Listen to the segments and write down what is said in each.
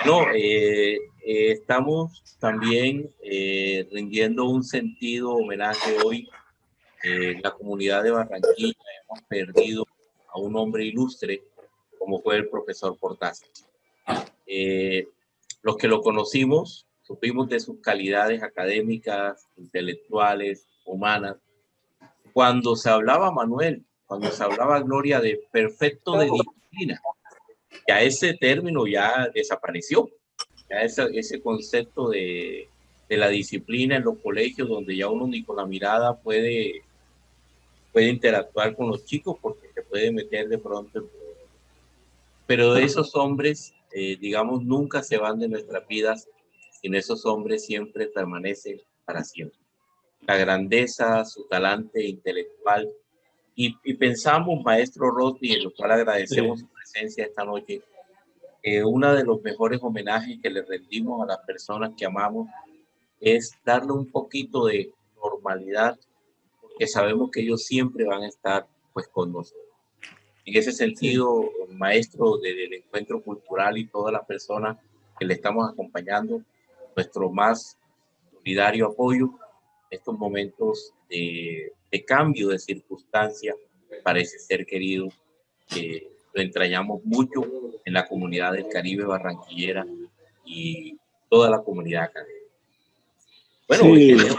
No, estamos también rindiendo un sentido homenaje hoy. La comunidad de Barranquilla hemos perdido a un hombre ilustre como fue el profesor Cortázar. Eh, los que lo conocimos supimos de sus calidades académicas, intelectuales, humanas. Cuando se hablaba, Manuel, cuando se hablaba, Gloria, de perfecto de disciplina, ya ese término ya desapareció. Ya ese concepto de la disciplina en los colegios, donde ya uno ni con la mirada puede interactuar con los chicos porque se puede meter de pronto. Pero esos hombres, digamos, nunca se van de nuestras vidas, sino esos hombres siempre permanecen para siempre. La grandeza, su talante intelectual. Y pensamos, maestro Rodney, en lo cual agradecemos su presencia esta noche, uno de los mejores homenajes que le rendimos a las personas que amamos es darle un poquito de normalidad, porque sabemos que ellos siempre van a estar pues con nosotros. En ese Sí. sentido, maestro del encuentro cultural y todas las personas que le estamos acompañando, nuestro más solidario apoyo en estos momentos de cambio de circunstancia para ese ser querido que lo entrañamos mucho en la comunidad del Caribe barranquillera y toda la comunidad académica. Bueno, hoy Sí, tenemos...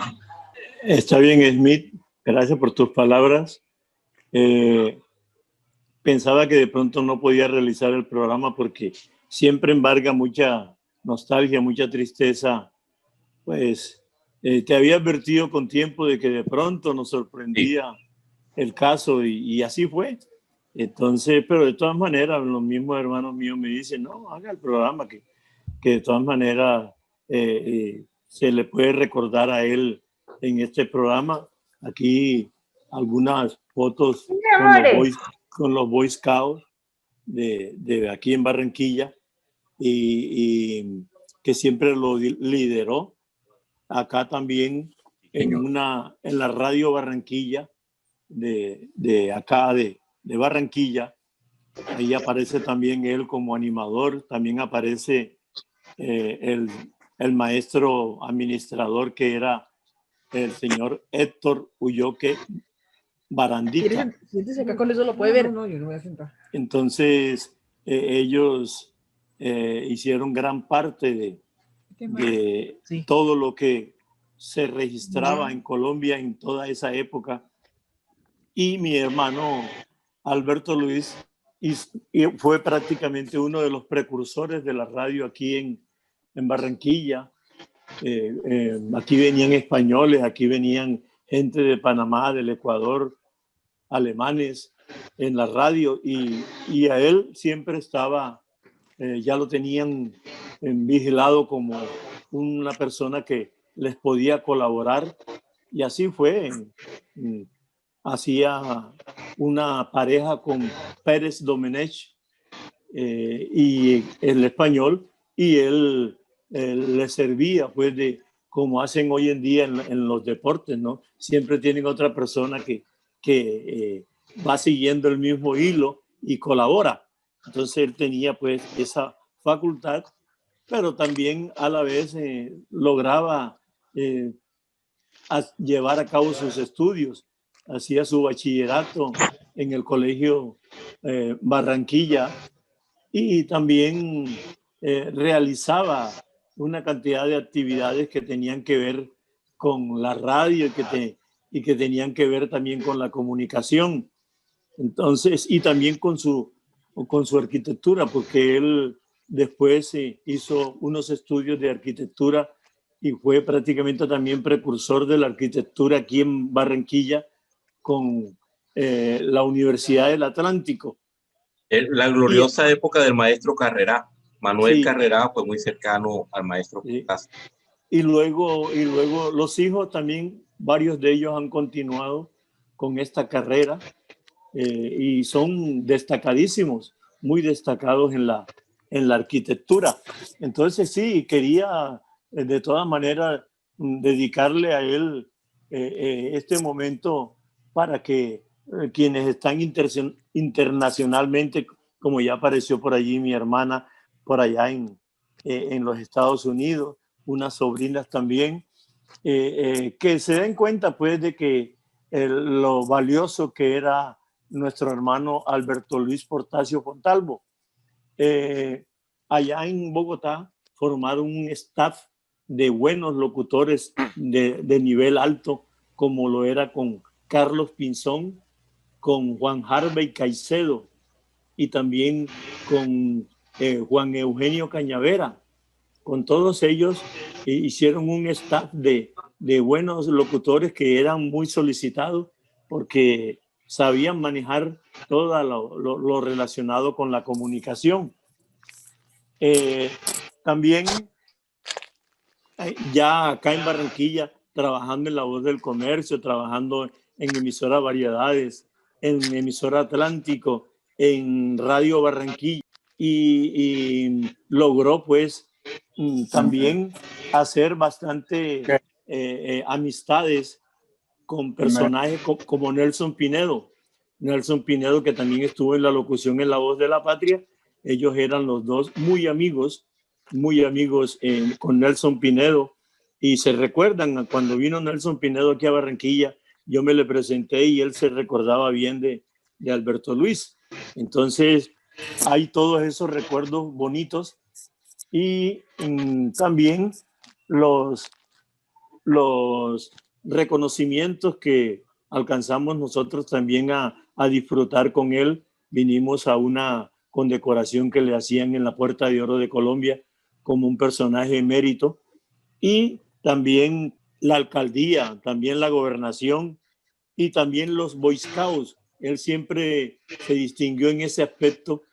está bien, Smith. Gracias por tus palabras. Pensaba que de pronto no podía realizar el programa porque siempre embarga mucha nostalgia, mucha tristeza. Pues te había advertido con tiempo de que de pronto nos Sí, sorprendía el caso y así fue. Entonces, pero de todas maneras, los mismos hermanos míos me dicen, no, haga el programa, que de todas maneras se le puede recordar a él en este programa. Aquí algunas fotos con los Boy Scouts de aquí en Barranquilla y que siempre lo lideró. Acá también sí, señor. en la radio Barranquilla, de acá de Barranquilla, ahí aparece también él como animador, también aparece eh, el, el maestro administrador que era el señor Héctor Ulloque Barandita. Siéntese acá con eso lo puede ver. No, yo no voy a sentar. Entonces, ellos hicieron gran parte de Sí. todo lo que se registraba en Colombia en toda esa época. Y mi hermano Alberto Luis y fue prácticamente uno de los precursores de la radio aquí en Barranquilla. Aquí venían españoles, aquí venían gente de Panamá, del Ecuador, alemanes en la radio y a él siempre estaba, ya lo tenían vigilado como una persona que les podía colaborar y así fue. Hacía una pareja con Pérez Domenech y el español y él le servía pues de como hacen hoy en día en los deportes, ¿no? Siempre tienen otra persona que va siguiendo el mismo hilo y colabora. Entonces él tenía pues esa facultad, pero también a la vez lograba eh, llevar a cabo sus estudios. Hacía su bachillerato en el colegio Barranquilla y también realizaba una cantidad de actividades que tenían que ver con la radio y que tenían que ver también con la comunicación. Entonces, y también con su arquitectura, porque él después hizo unos estudios de arquitectura y fue prácticamente también precursor de la arquitectura aquí en Barranquilla con la Universidad del Atlántico. La Y gloriosa época del maestro Carrera. Manuel sí, Carrera fue muy cercano al maestro sí. Cortázar. Y luego los hijos también, varios de ellos han continuado con esta carrera y son destacadísimos, muy destacados en la arquitectura. Entonces sí, quería de todas maneras dedicarle a él este momento para que quienes están internacionalmente, como ya apareció por allí mi hermana, por allá en los Estados Unidos, unas sobrinas también, que se den cuenta pues de que lo valioso que era nuestro hermano Alberto Luis Portasio Fontalvo. Allá en Bogotá formaron un staff de buenos locutores de nivel alto, como lo era con Carlos Pinzón, con Juan Harvey Caicedo y también con Juan Eugenio Cañavera. Con todos ellos hicieron un staff de buenos locutores que eran muy solicitados porque sabían manejar todo lo relacionado con la comunicación. También ya acá en Barranquilla, trabajando en La Voz del Comercio, trabajando en emisora Variedades, en emisora Atlántico, en Radio Barranquilla, y logró pues también hacer bastante amistades con personajes como Nelson Pinedo. Nelson Pinedo, que también estuvo en la locución en La Voz de la Patria. Ellos eran los dos muy amigos con Nelson Pinedo. Y se recuerdan, cuando vino Nelson Pinedo aquí a Barranquilla, yo me le presenté y él se recordaba bien de Alberto Luis. Entonces, hay todos esos recuerdos bonitos y también los reconocimientos que alcanzamos nosotros también a disfrutar con él. Vinimos a una condecoración que le hacían en la Puerta de Oro de Colombia como un personaje emérito, y también la alcaldía, también la gobernación y también los Boy Scouts. Él siempre se distinguió en ese aspecto.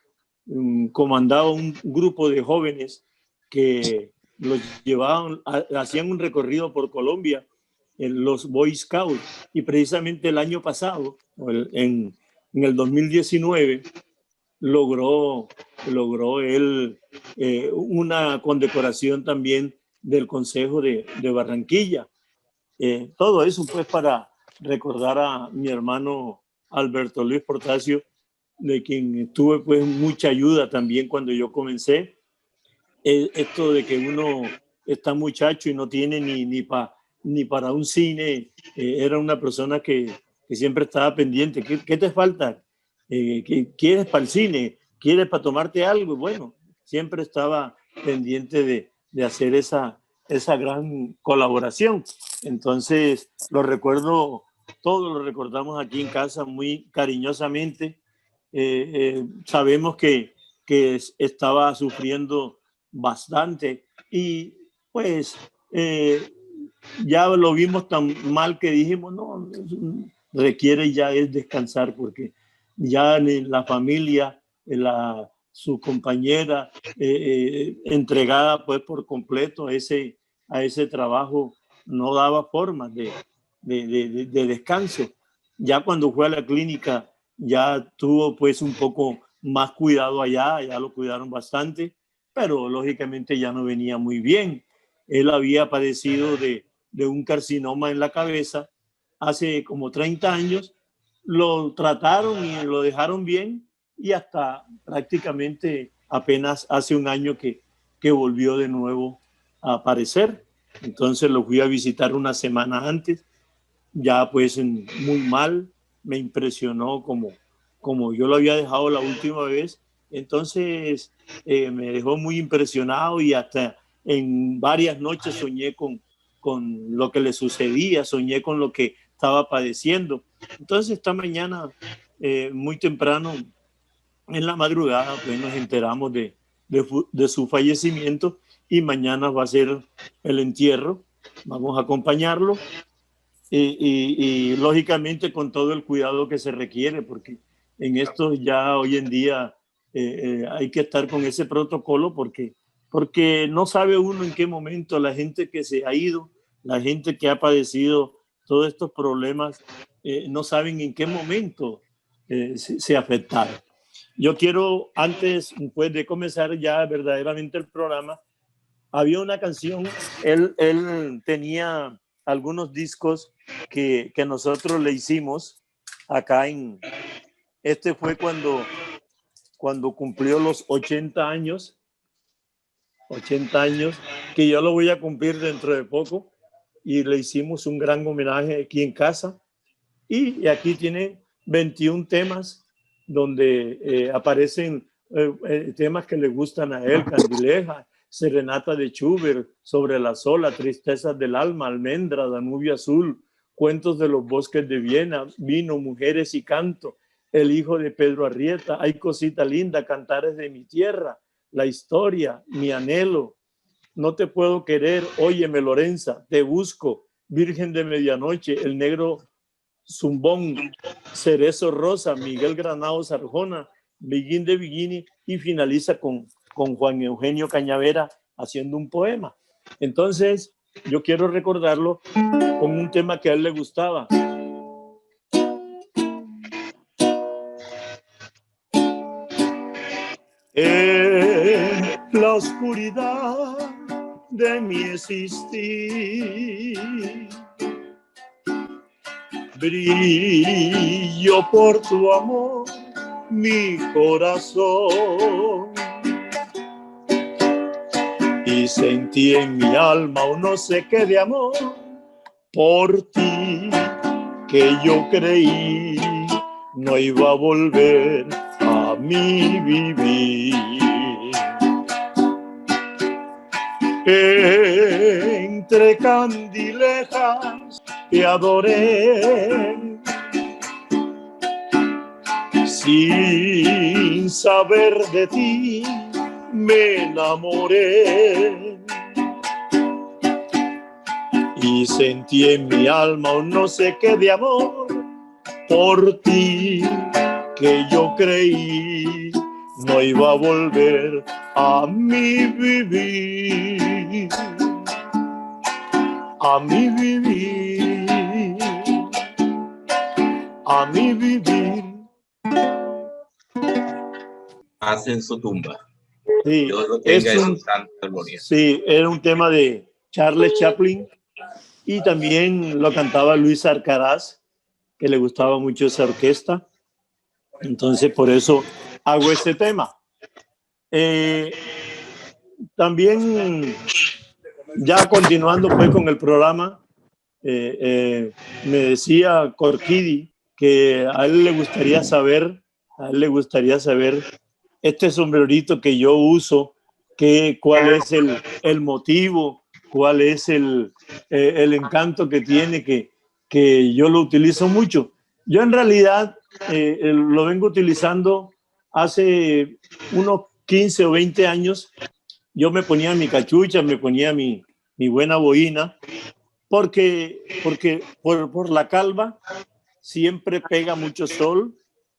Comandaba un grupo de jóvenes que los llevaban, hacían un recorrido por Colombia, en los Boy Scouts, y precisamente el año pasado, en el 2019, logró él una condecoración también del Consejo de Barranquilla. Todo eso pues para recordar a mi hermano Alberto Luis Portasio, de quien tuve pues mucha ayuda también cuando yo comencé. Esto de que uno está muchacho y no tiene ni para un cine, era una persona que siempre estaba pendiente. ¿Qué te falta? ¿Qué quieres para el cine? ¿Quieres para tomarte algo? Bueno, siempre estaba pendiente de hacer esa gran colaboración. Entonces, todos lo recordamos aquí en casa muy cariñosamente. Sabemos que estaba sufriendo bastante y pues ya lo vimos tan mal que dijimos, no, requiere ya es descansar, porque ya la familia, su compañera entregada pues por completo a ese trabajo, no daba forma de descanso. Ya cuando fue a la clínica ya tuvo pues un poco más cuidado allá, ya lo cuidaron bastante, pero lógicamente ya no venía muy bien. Él había padecido de un carcinoma en la cabeza hace como 30 años, lo trataron y lo dejaron bien, y hasta prácticamente apenas hace un año que volvió de nuevo a aparecer. Entonces lo fui a visitar una semana antes, ya pues muy mal. Me impresionó como yo lo había dejado la última vez. Entonces me dejó muy impresionado, y hasta en varias noches soñé con lo que le sucedía, soñé con lo que estaba padeciendo. Entonces esta mañana, muy temprano, en la madrugada, pues nos enteramos de su fallecimiento, y mañana va a ser el entierro. Vamos a acompañarlo. Y lógicamente con todo el cuidado que se requiere, porque en esto ya hoy en día hay que estar con ese protocolo, porque no sabe uno en qué momento la gente que se ha ido, la gente que ha padecido todos estos problemas, no saben en qué momento se afectaron. Yo quiero, antes pues, de comenzar ya verdaderamente el programa, había una canción, él tenía algunos discos que nosotros le hicimos acá fue cuando cumplió los 80 años, 80 años, que yo lo voy a cumplir dentro de poco, y le hicimos un gran homenaje aquí en casa. Y aquí tiene 21 temas donde aparecen temas que le gustan a él: Candileja, Serenata de Schubert, Sobre la Sola, Tristezas del Alma, Almendra, Danubio Azul, Cuentos de los Bosques de Viena, Vino, Mujeres y Canto, El Hijo de Pedro Arrieta, Hay Cosita Linda, Cantares de mi Tierra, La Historia, Mi Anhelo, No te puedo querer, Óyeme Lorenza, Te busco, Virgen de Medianoche, El Negro Zumbón, Cerezo Rosa, Miguel Granados Arjona, Begin de Bikini, y finaliza con Juan Eugenio Cañavera haciendo un poema. Entonces, yo quiero recordarlo con un tema que a él le gustaba. En la oscuridad de mi existir, brillo por tu amor mi corazón, y sentí en mi alma un no sé qué de amor por ti, que yo creí no iba a volver a mi vivir. Entre candilejas te adoré, sin saber de ti me enamoré, y sentí en mi alma un no sé qué de amor por ti, que yo creí no iba a volver a mi vivir, a mi vivir, a mi vivir. Paz en su tumba. Sí, Dios lo tenga en su santa gloria. Sí, era un tema de Charles Chaplin, y también lo cantaba Luis Arcaraz, que le gustaba mucho esa orquesta. Entonces, por eso hago este tema. También, ya continuando pues con el programa, me decía Corquidi que a él le gustaría saber, este sombrerito que yo uso, cuál es el motivo, cuál es el encanto que tiene, que yo lo utilizo mucho. Yo en realidad lo vengo utilizando hace unos 15 o 20 años. Yo me ponía mi cachucha, me ponía mi buena boina, porque por la calva siempre pega mucho sol,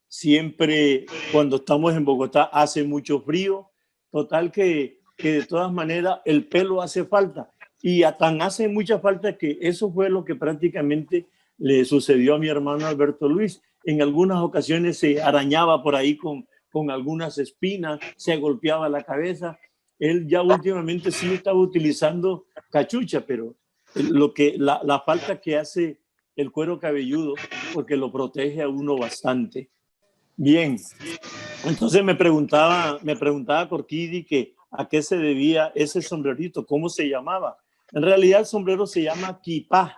siempre cuando estamos en Bogotá hace mucho frío, total que de todas maneras el pelo hace falta, y tan hace mucha falta que eso fue lo que prácticamente le sucedió a mi hermano Alberto Luis. En algunas ocasiones se arañaba por ahí con algunas espinas, se golpeaba la cabeza. Él ya últimamente sí estaba utilizando cachucha, pero la falta que hace el cuero cabelludo, porque lo protege a uno bastante. Bien, entonces me preguntaba Corquidi que a qué se debía ese sombrerito, cómo se llamaba. En realidad el sombrero se llama kipá.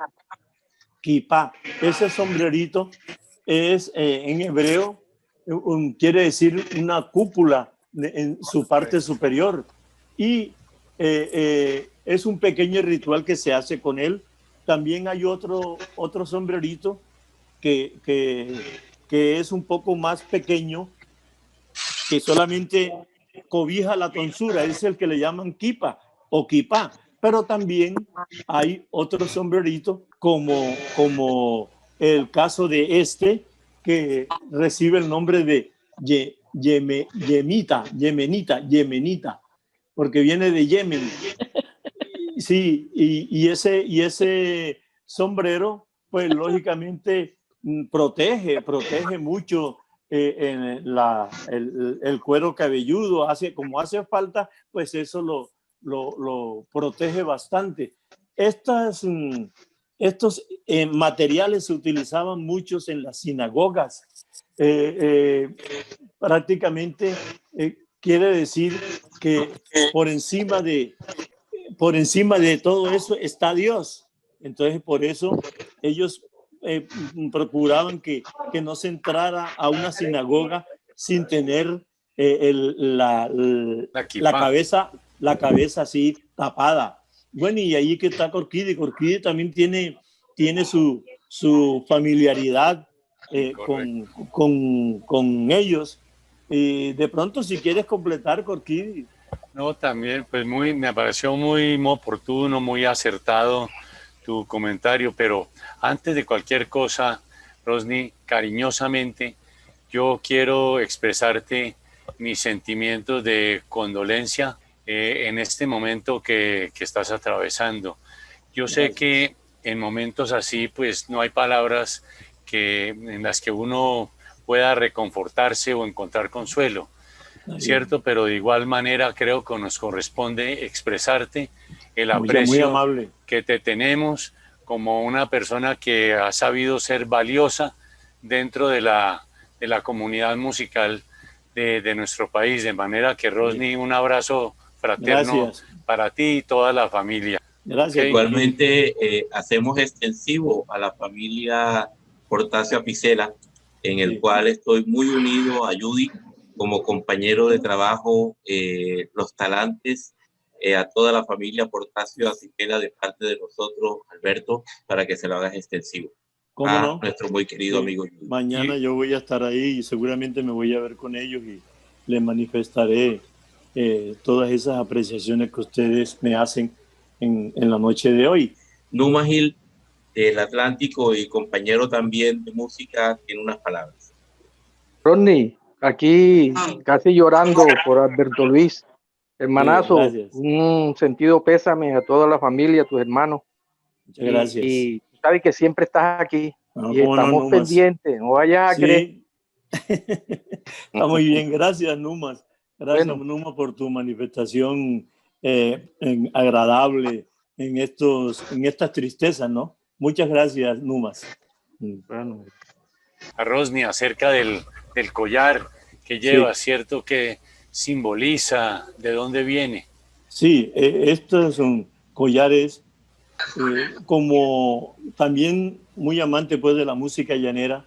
Ese sombrerito es en hebreo, quiere decir una cúpula en su parte superior, y es un pequeño ritual que se hace con él. También hay otro sombrerito que es un poco más pequeño, que solamente cobija la tonsura, es el que le llaman kipa o kipá. Pero también hay otro sombrerito como el caso de este, que recibe el nombre de yemenita, porque viene de Yemen. Sí, y ese sombrero, pues lógicamente protege mucho el cuero cabelludo, como hace falta, pues eso lo protege bastante. Estos materiales se utilizaban muchos en las sinagogas. Prácticamente quiere decir que por encima de todo eso está Dios. Entonces, por eso ellos procuraban que no se entrara a una sinagoga sin tener la cabeza así tapada. Bueno, y ahí que está Corquide. Corquide también tiene su familiaridad con ellos. De pronto, si quieres completar, Corquide. No, también, pues me pareció muy oportuno, muy acertado tu comentario, pero antes de cualquier cosa, Rosny, cariñosamente, yo quiero expresarte mis sentimientos de condolencia en este momento que estás atravesando. Yo sé que en momentos así, pues no hay palabras en las que uno pueda reconfortarse o encontrar consuelo, ¿cierto? Pero de igual manera creo que nos corresponde expresarte el aprecio muy amable que te tenemos como una persona que ha sabido ser valiosa dentro de la comunidad musical de nuestro país. De manera que, Rosny, un abrazo fraterno para ti y toda la familia. Gracias. ¿Okay? Igualmente, hacemos extensivo a la familia Portacio Apicella, en el cual estoy muy unido a Judy como compañero de trabajo, los talantes, a toda la familia Portacio Apicella de parte de nosotros, Alberto, para que se lo hagas extensivo. ¿Cómo no? Nuestro muy querido amigo Judy. Mañana yo voy a estar ahí y seguramente me voy a ver con ellos y les manifestaré todas esas apreciaciones que ustedes me hacen en la noche de hoy. Numa Gil, del Atlántico y compañero también de música, tiene unas palabras. Rodney, aquí casi llorando por Alberto Luis, hermanazo, un sentido pésame a toda la familia, a tus hermanos. Muchas gracias. Y tú sabes que siempre estás aquí y estamos no, pendientes, no vayas a creer. Está muy bien, gracias Numas. Gracias, bueno, Numa, por tu manifestación agradable en estas tristezas, ¿no? Muchas gracias, Numas. Bueno. A Rosny, acerca del collar que lleva, ¿cierto? Que simboliza, ¿de dónde viene? Sí, estos son collares como también muy amante pues de la música llanera.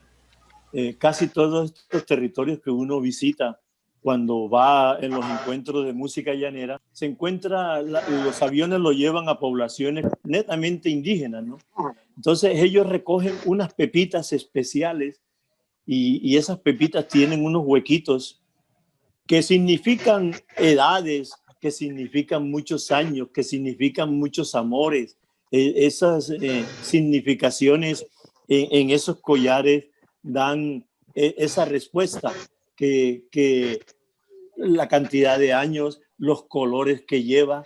Casi todos estos territorios que uno visita cuando va en los encuentros de música llanera, se encuentra, los aviones lo llevan a poblaciones netamente indígenas, ¿no? Entonces ellos recogen unas pepitas especiales y esas pepitas tienen unos huequitos que significan edades, que significan muchos años, que significan muchos amores. Esas significaciones en esos collares dan esa respuesta que la cantidad de años, los colores que lleva.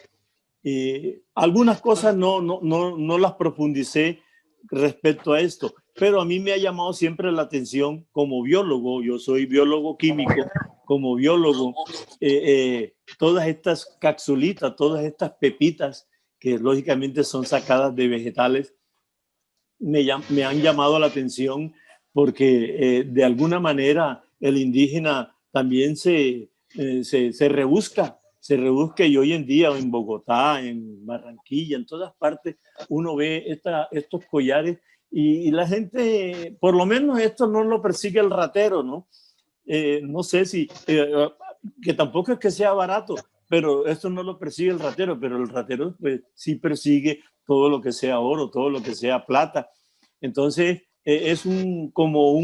Algunas cosas no las profundicé respecto a esto, pero a mí me ha llamado siempre la atención como biólogo. Yo soy biólogo químico. Como biólogo, todas estas capsulitas, todas estas pepitas que lógicamente son sacadas de vegetales, me han llamado la atención porque de alguna manera el indígena también se rebusca, y hoy en día en Bogotá, en Barranquilla, en todas partes, uno ve estos collares y la gente, por lo menos esto no lo persigue el ratero, ¿no? No sé si, que tampoco es que sea barato, pero esto no lo persigue el ratero, pero el ratero pues, sí persigue todo lo que sea oro, todo lo que sea plata. Entonces es como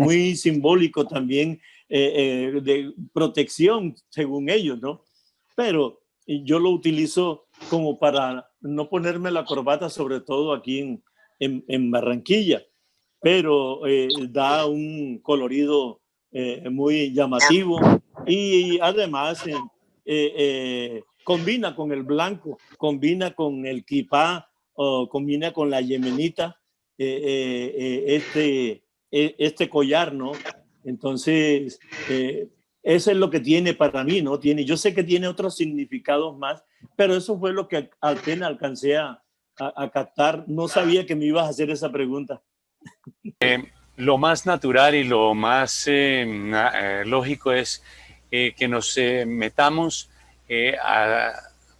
muy simbólico también de protección, según ellos, ¿no? Pero yo lo utilizo como para no ponerme la corbata, sobre todo aquí en Barranquilla, pero da un colorido muy llamativo y además combina con el blanco, combina con el kipá, combina con la yemenita, este collar, ¿no? Entonces, eso es lo que tiene para mí, ¿no? Yo sé que tiene otros significados más, pero eso fue lo que apenas alcancé a captar. No sabía que me ibas a hacer esa pregunta. lo más natural y lo más lógico es que nos metamos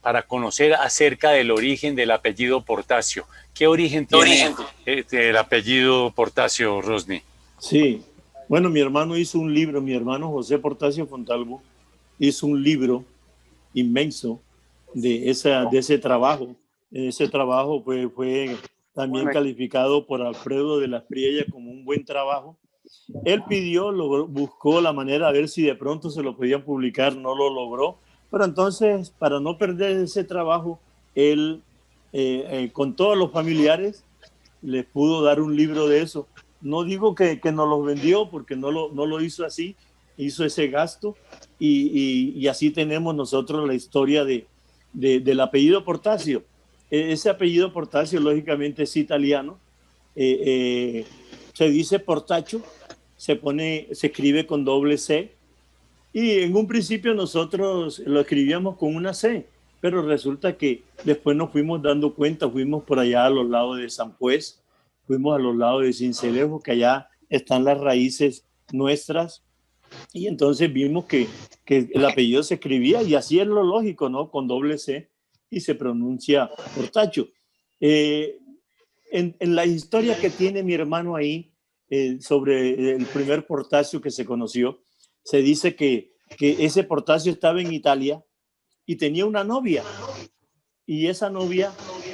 para conocer acerca del origen del apellido Portasio. ¿Qué origen tiene el apellido Portasio, Rosny? Sí, bueno, mi hermano hizo un libro, mi hermano José Portasio Fontalvo hizo un libro inmenso de ese trabajo. Ese trabajo fue también calificado por Alfredo de la Espriella como un buen trabajo. Él pidió, buscó la manera a ver si de pronto se lo podían publicar, no lo logró, pero entonces, para no perder ese trabajo, él con todos los familiares les pudo dar un libro de eso. No digo que nos los vendió, porque no lo hizo así, hizo ese gasto, y así tenemos nosotros la historia del apellido Portasio. Ese apellido Portasio, lógicamente, es italiano. Se dice Portacho, se escribe con doble C, y en un principio nosotros lo escribíamos con una C, pero resulta que después nos fuimos dando cuenta, fuimos por allá a los lados de San Pues, fuimos a los lados de Sincelejo, que allá están las raíces nuestras, y entonces vimos que el apellido se escribía, y así es lo lógico, ¿no? Con doble C, y se pronuncia Portacho. En la historia que tiene mi hermano ahí, sobre el primer Portasio que se conoció, se dice que ese Portasio estaba en Italia y tenía una novia, y esa novia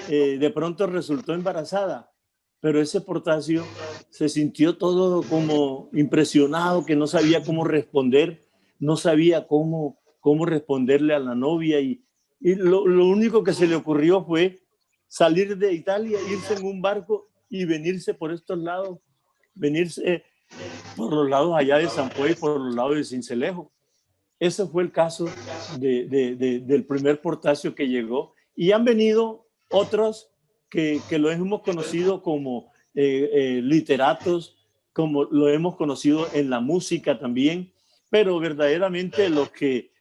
de pronto resultó embarazada, pero ese Portasio se sintió todo como impresionado, que no sabía cómo responder, no sabía cómo responderle a la novia, y lo único que se le ocurrió fue salir de Italia, irse en un barco y venirse por estos lados, venirse por los lados allá de San Puey, por los lados de Sincelejo. Ese fue el caso del primer Portasio que llegó, y han venido otros que lo hemos conocido como literatos, como lo hemos conocido en la música también, pero verdaderamente los que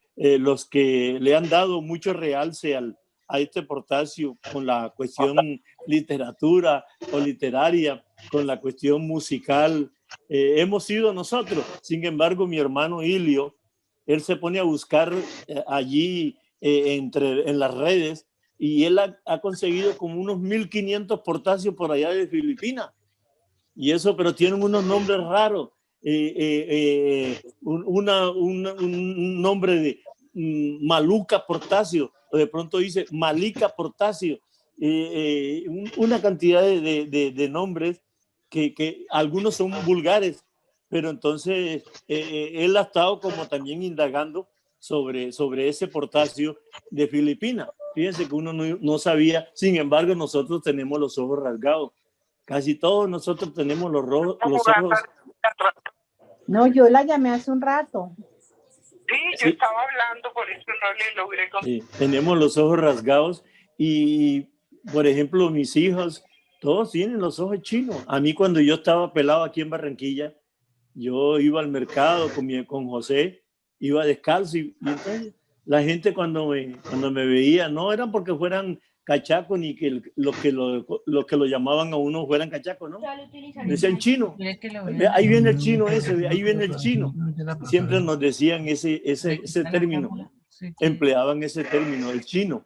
le han dado mucho realce a este Portasio con la cuestión literatura o literaria, con la cuestión musical, hemos sido nosotros. Sin embargo, mi hermano Ilio, él se pone a buscar allí en las redes, y él ha conseguido como unos 1500 Portasios por allá de Filipinas, y eso, pero tienen unos nombres raros, un nombre de Maluca Portasio, o de pronto dice Malica Portasio, una cantidad de nombres que algunos son vulgares, pero entonces él ha estado como también indagando sobre ese Portasio de Filipinas. Fíjense que uno no sabía, sin embargo nosotros tenemos los ojos rasgados, casi todos nosotros tenemos los ojos. No, yo la llamé hace un rato. Sí, yo estaba hablando, por eso no le logré contestar. Sí, tenemos los ojos rasgados, y por ejemplo mis hijos, todos tienen los ojos chinos. A mí, cuando yo estaba pelado aquí en Barranquilla, yo iba al mercado con José, iba descalzo, y entonces la gente cuando me veía, no eran porque fueran cachacos, ni que los que lo llamaban a uno fueran cachacos, ¿no? Decían chino. Ahí viene el chino ese, ahí viene el chino. Siempre nos decían ese término, empleaban ese término, el chino.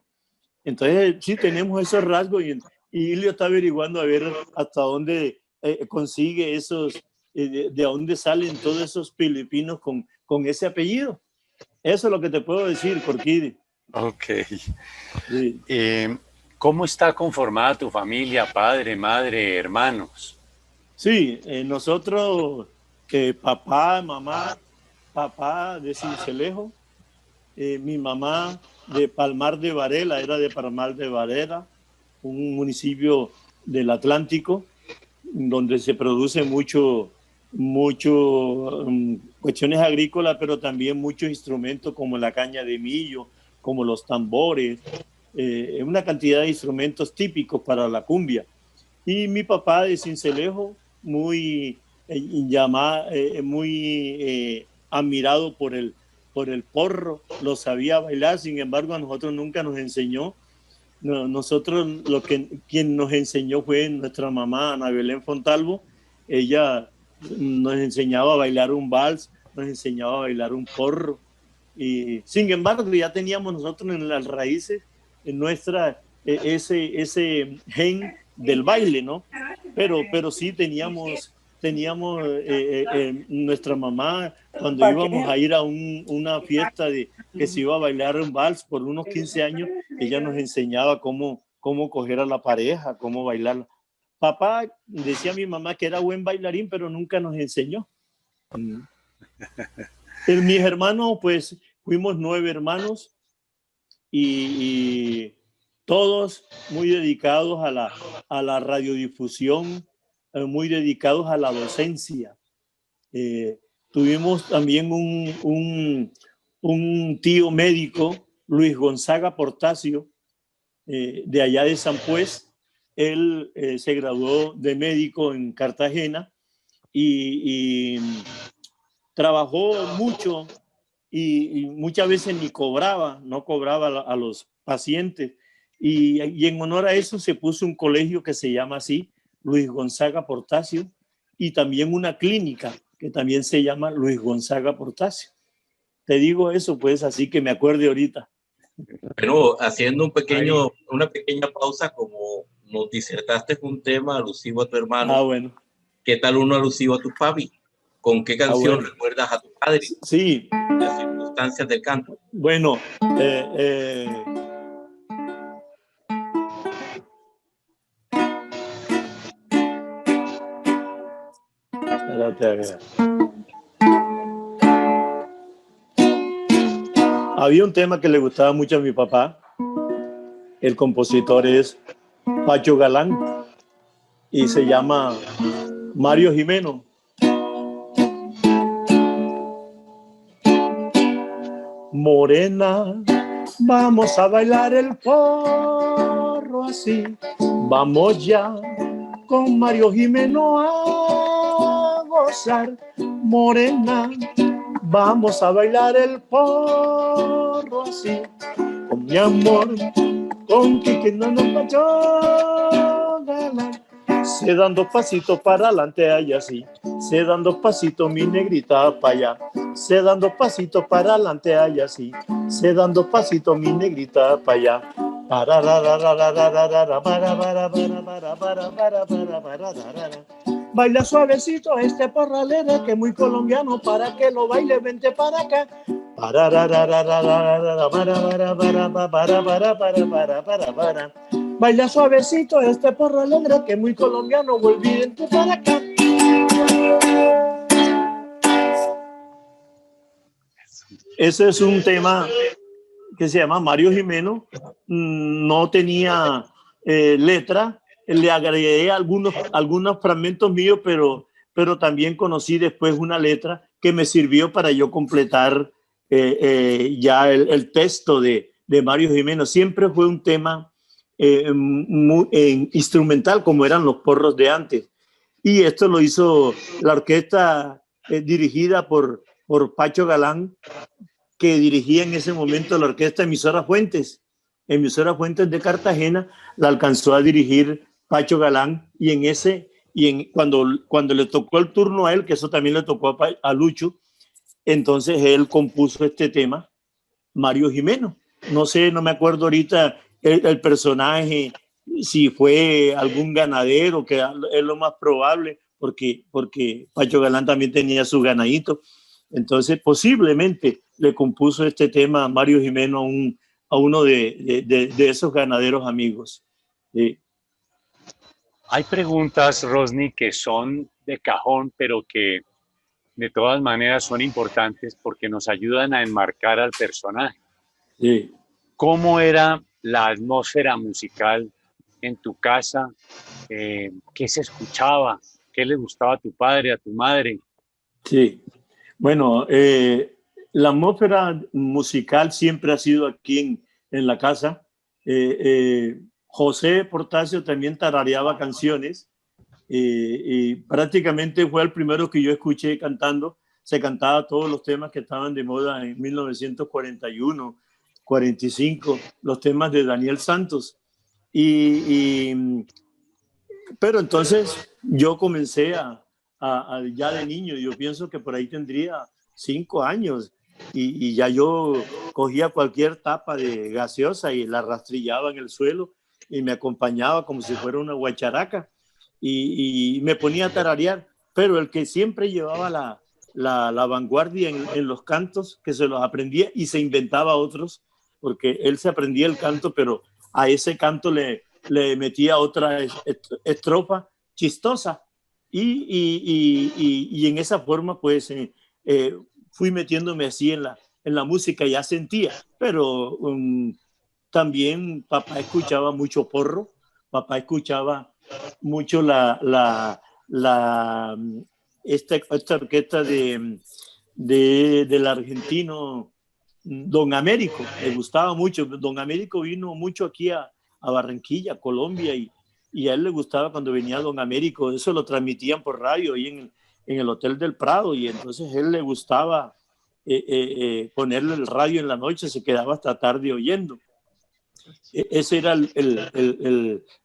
Entonces sí tenemos esos rasgos, y Ilio está averiguando a ver hasta dónde consigue esos, de dónde salen todos esos filipinos con ese apellido. Eso es lo que te puedo decir, Corquidi. Ok. Sí. ¿Cómo está conformada tu familia, padre, madre, hermanos? Sí, nosotros, papá, mamá, papá de Sincelejo, mi mamá de Palmar de Varela, era de Palmar de Varela, un municipio del Atlántico, donde se produce mucho cuestiones agrícolas, pero también muchos instrumentos como la caña de millo, como los tambores, una cantidad de instrumentos típicos para la cumbia. Y mi papá de Sincelejo, muy admirado por el porro, lo sabía bailar, sin embargo a nosotros nunca nos enseñó. Nosotros quien nos enseñó fue nuestra mamá, Ana Belén Fontalvo. Ella nos enseñaba a bailar un vals, nos enseñaba a bailar un porro. Y sin embargo, ya teníamos nosotros en las raíces, en nuestra, ese gen del baile, ¿no? Pero sí teníamos nuestra mamá, cuando íbamos a ir a una fiesta que se iba a bailar un vals por unos 15 años, ella nos enseñaba cómo coger a la pareja, cómo bailar. Papá decía a mi mamá que era buen bailarín, pero nunca nos enseñó. Mis hermanos, pues fuimos 9 hermanos y todos muy dedicados a la radiodifusión, muy dedicados a la docencia. Tuvimos también un tío médico, Luis Gonzaga Portacio, de allá de San Pues. Él se graduó de médico en Cartagena y trabajó mucho y muchas veces ni no cobraba a los pacientes. Y en honor a eso se puso un colegio que se llama así, Luis Gonzaga Portacio, y también una clínica que también se llama Luis Gonzaga Portacio. Te digo eso, pues, así que me acuerde ahorita. Bueno, haciendo una pequeña pausa, como nos disertaste un tema alusivo a tu hermano. Bueno. ¿Qué tal uno alusivo a tu papi? ¿Con qué canción bueno. recuerdas a tu padre? Sí. Las circunstancias del canto. Bueno, había un tema que le gustaba mucho a mi papá. El compositor es Pacho Galán y se llama Mario Jimeno. Morena, vamos a bailar el porro así. Vamos ya con Mario Jimeno a gozar. Morena, vamos a bailar el porro así. Con mi amor, con Quique Pacho Galán. Se dan 2 pasitos para adelante, allá así. Se dan 2 pasitos, mi negrita, para allá. Se dan 2 pasitos para adelante, allá así. Se dan 2 pasitos, mi negrita, para allá. Baila suavecito este porralero que es muy colombiano, para que lo baile, vente para acá. Baila suavecito este porralero que es muy colombiano, vente para acá. Ese es un tema que se llama Mario Jimeno. No tenía letra. Le agregué algunos fragmentos míos, pero también conocí después una letra que me sirvió para yo completar ya el texto de Mario Jimeno. Siempre fue un tema instrumental, como eran los porros de antes. Y esto lo hizo la orquesta dirigida por Pacho Galán, que dirigía en ese momento la orquesta Emisora Fuentes de Cartagena. La alcanzó a dirigir Pacho Galán, y cuando le tocó el turno a él, que eso también le tocó a Lucho, entonces él compuso este tema, Mario Jimeno. No sé, no me acuerdo ahorita el personaje, si fue algún ganadero, que es lo más probable, porque Pacho Galán también tenía su ganadito. Entonces, posiblemente le compuso este tema a Mario Jimeno, a uno de esos ganaderos amigos. Sí. Hay preguntas, Rosny, que son de cajón, pero que de todas maneras son importantes porque nos ayudan a enmarcar al personaje. Sí. ¿Cómo era la atmósfera musical en tu casa? ¿Qué se escuchaba? ¿Qué le gustaba a tu padre, a tu madre? Sí. Bueno, la atmósfera musical siempre ha sido aquí en la casa. José Portacio también tarareaba canciones y prácticamente fue el primero que yo escuché cantando. Se cantaba todos los temas que estaban de moda en 1941, 45, los temas de Daniel Santos. Pero entonces yo comencé a ya de niño. Yo pienso que por ahí tendría 5 años y ya yo cogía cualquier tapa de gaseosa y la rastrillaba en el suelo y me acompañaba como si fuera una guacharaca y me ponía a tararear, pero el que siempre llevaba la vanguardia en los cantos, que se los aprendía y se inventaba otros, porque él se aprendía el canto, pero a ese canto le metía otra estrofa chistosa y en esa forma pues fui metiéndome así en la música, ya sentía, pero también papá escuchaba mucho porro, papá escuchaba mucho esta orquesta del argentino Don Américo, le gustaba mucho. Don Américo vino mucho aquí a Barranquilla, Colombia, y a él le gustaba cuando venía Don Américo, eso lo transmitían por radio ahí en el Hotel del Prado, y entonces a él le gustaba ponerle el radio en la noche, se quedaba hasta tarde oyendo. Esa era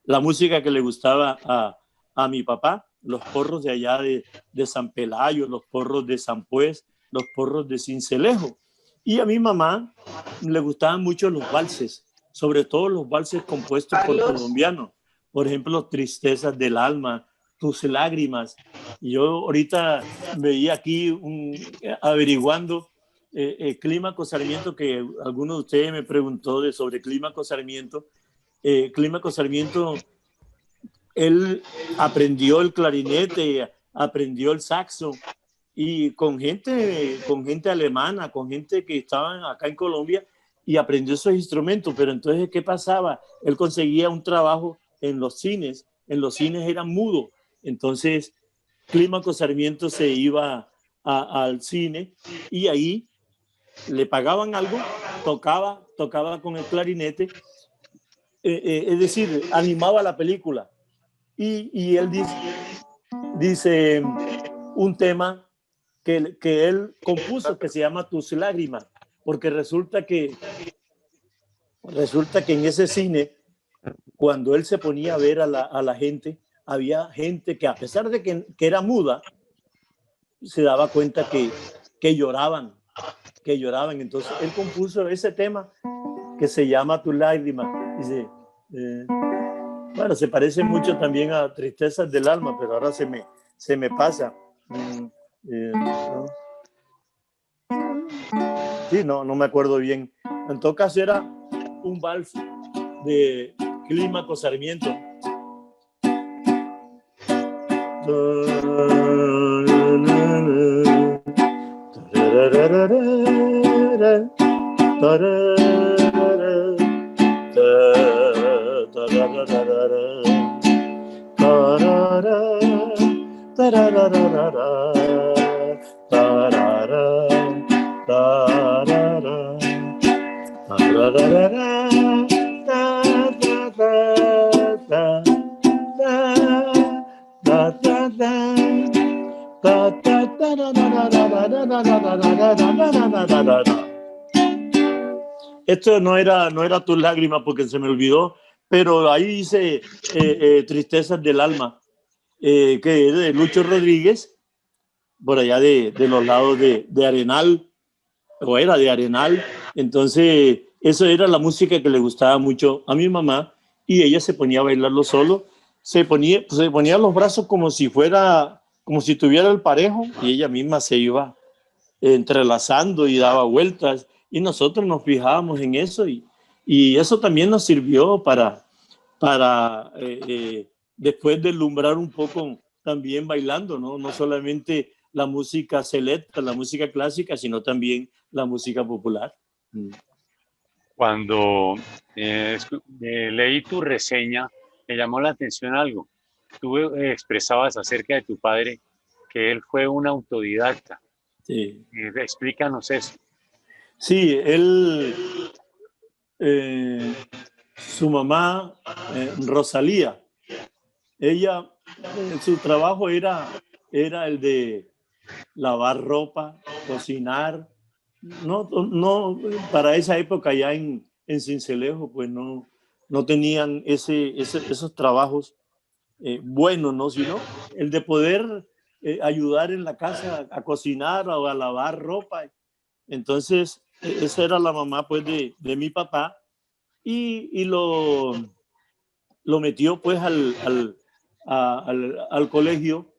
la música que le gustaba a mi papá, los porros de allá de San Pelayo, los porros de San Pues, los porros de Sincelejo. Y a mi mamá le gustaban mucho los valses, sobre todo los valses compuestos por colombianos. Por ejemplo, Tristezas del Alma, Tus Lágrimas. Yo ahorita veía aquí averiguando Clímaco Sarmiento, que alguno de ustedes me preguntó sobre Clímaco Sarmiento. Clímaco Sarmiento, él aprendió el clarinete, aprendió el saxo, y con gente alemana, con gente que estaban acá en Colombia, y aprendió esos instrumentos. Pero entonces, ¿qué pasaba? Él conseguía un trabajo en los cines eran mudos. Entonces, Clímaco Sarmiento se iba al cine y ahí le pagaban algo, tocaba con el clarinete, es decir, animaba la película. Y él dice un tema que él compuso que se llama Tus Lágrimas, porque resulta que en ese cine, cuando él se ponía a ver a la gente, había gente que, a pesar de que era muda, se daba cuenta que lloraban. Entonces él compuso ese tema que se llama Tus Lágrimas. Dice, bueno, se parece mucho también a Tristezas del Alma, pero ahora se me pasa. ¿No? Sí, no me acuerdo bien. En todo caso era un vals de Clímaco Sarmiento. Esto no era Tus Lágrimas porque se me olvidó, pero ahí dice Tristezas del Alma, que es de Lucho Rodríguez, por allá de los lados de Arenal, o era de Arenal. Entonces, eso era la música que le gustaba mucho a mi mamá, y ella se ponía a bailarlo solo, se ponía los brazos como si tuviera el parejo, y ella misma se iba entrelazando y daba vueltas, y nosotros nos fijábamos en eso, y eso también nos sirvió para después deslumbrar un poco también bailando, no solamente la música selecta, la música clásica, sino también la música popular. Cuando leí tu reseña, me llamó la atención algo. Tú expresabas acerca de tu padre que él fue un autodidacta. Sí. Explícanos eso. Sí, él, su mamá, Rosalía, ella, su trabajo era el de lavar ropa, cocinar. No, para esa época ya en Sincelejo, pues no tenían esos trabajos buenos, ¿no? Sino el de poder ayudar en la casa a cocinar o a lavar ropa. Entonces, esa era la mamá pues de mi papá y lo metió pues al colegio,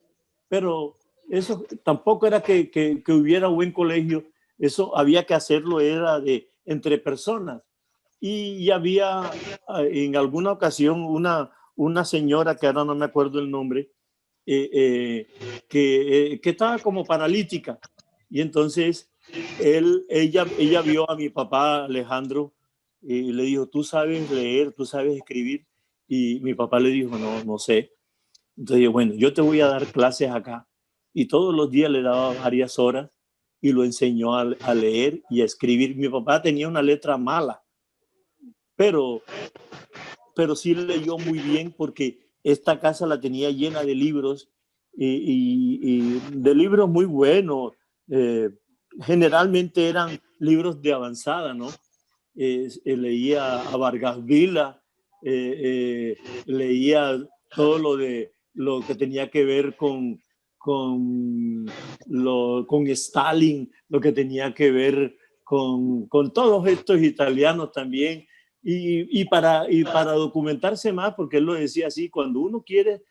pero eso tampoco era que hubiera buen colegio, eso había que hacerlo, era entre personas. Y había en alguna ocasión una señora, que ahora no me acuerdo el nombre, que estaba como paralítica. Y entonces ella vio a mi papá Alejandro y le dijo, ¿tú sabes leer? ¿Tú sabes escribir? Y mi papá le dijo, no sé. Entonces, bueno, yo te voy a dar clases acá. Y todos los días le daba varias horas y lo enseñó a leer y a escribir. Mi papá tenía una letra mala, pero sí leyó muy bien porque esta casa la tenía llena de libros y de libros muy buenos. Generalmente eran libros de avanzada, ¿no? Leía a Vargas Vila, leía todo lo que tenía que ver con Stalin, lo que tenía que ver con todos estos italianos también. Y para documentarse más, porque él lo decía así, cuando uno quiere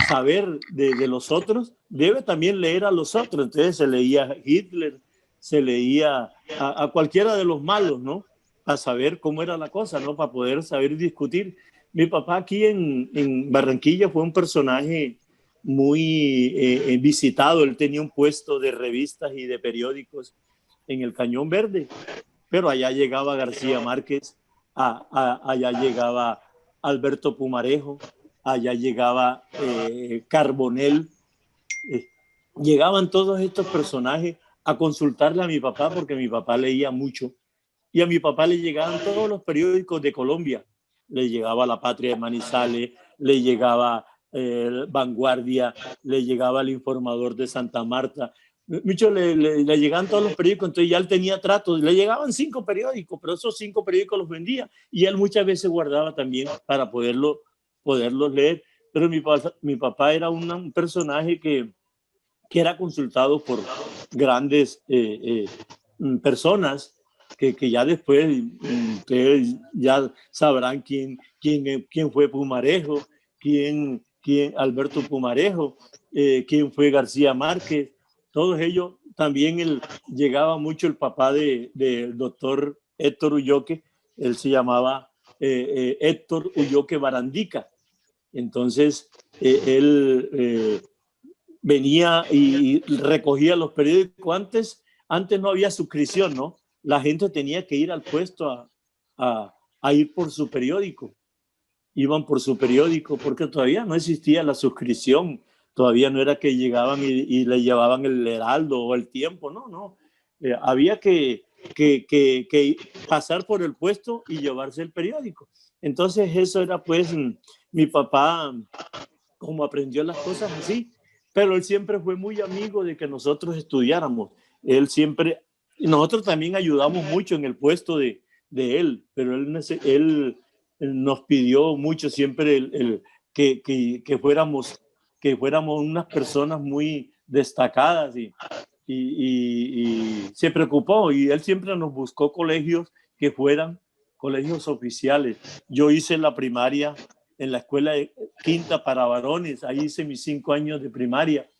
saber de los otros, debe también leer a los otros. Entonces se leía a Hitler, se leía a cualquiera de los malos, ¿no? Para saber cómo era la cosa, ¿no? Para poder saber discutir. Mi papá aquí en Barranquilla fue un personaje muy visitado. Él tenía un puesto de revistas y de periódicos en el Cañón Verde, pero allá llegaba García Márquez, allá llegaba Alberto Pumarejo, allá llegaba Carbonell, llegaban todos estos personajes a consultarle a mi papá porque mi papá leía mucho y a mi papá le llegaban todos los periódicos de Colombia, le llegaba La Patria de Manizales, le llegaba Vanguardia, le llegaba El Informador de Santa Marta. Mucho le llegaban todos los periódicos, entonces ya él tenía tratos, le llegaban 5 periódicos, pero esos 5 periódicos los vendía y él muchas veces guardaba también para poderlos leer. Pero mi papá era un personaje que era consultado por grandes personas que ya después ustedes ya sabrán quién fue Pumarejo, quién Alberto Pumarejo, quién fue García Márquez. Todos ellos, también llegaba mucho el papá del doctor Héctor Ulloque, él se llamaba Héctor Ulloque Barandica. Entonces, él venía y recogía los periódicos. Antes no había suscripción, ¿no? La gente tenía que ir al puesto a ir por su periódico. Iban por su periódico porque todavía no existía la suscripción. Todavía no era que llegaban y le llevaban el Heraldo o el Tiempo, no. Había que pasar por el puesto y llevarse el periódico. Entonces eso era pues mi papá, como aprendió las cosas así, pero él siempre fue muy amigo de que nosotros estudiáramos. Nosotros también ayudamos mucho en el puesto de él, pero él nos pidió mucho siempre que fuéramos unas personas muy destacadas y se preocupó y él siempre nos buscó colegios que fueran colegios oficiales. Yo hice la primaria en la escuela de Quinta para varones, ahí hice mis 5 años de primaria.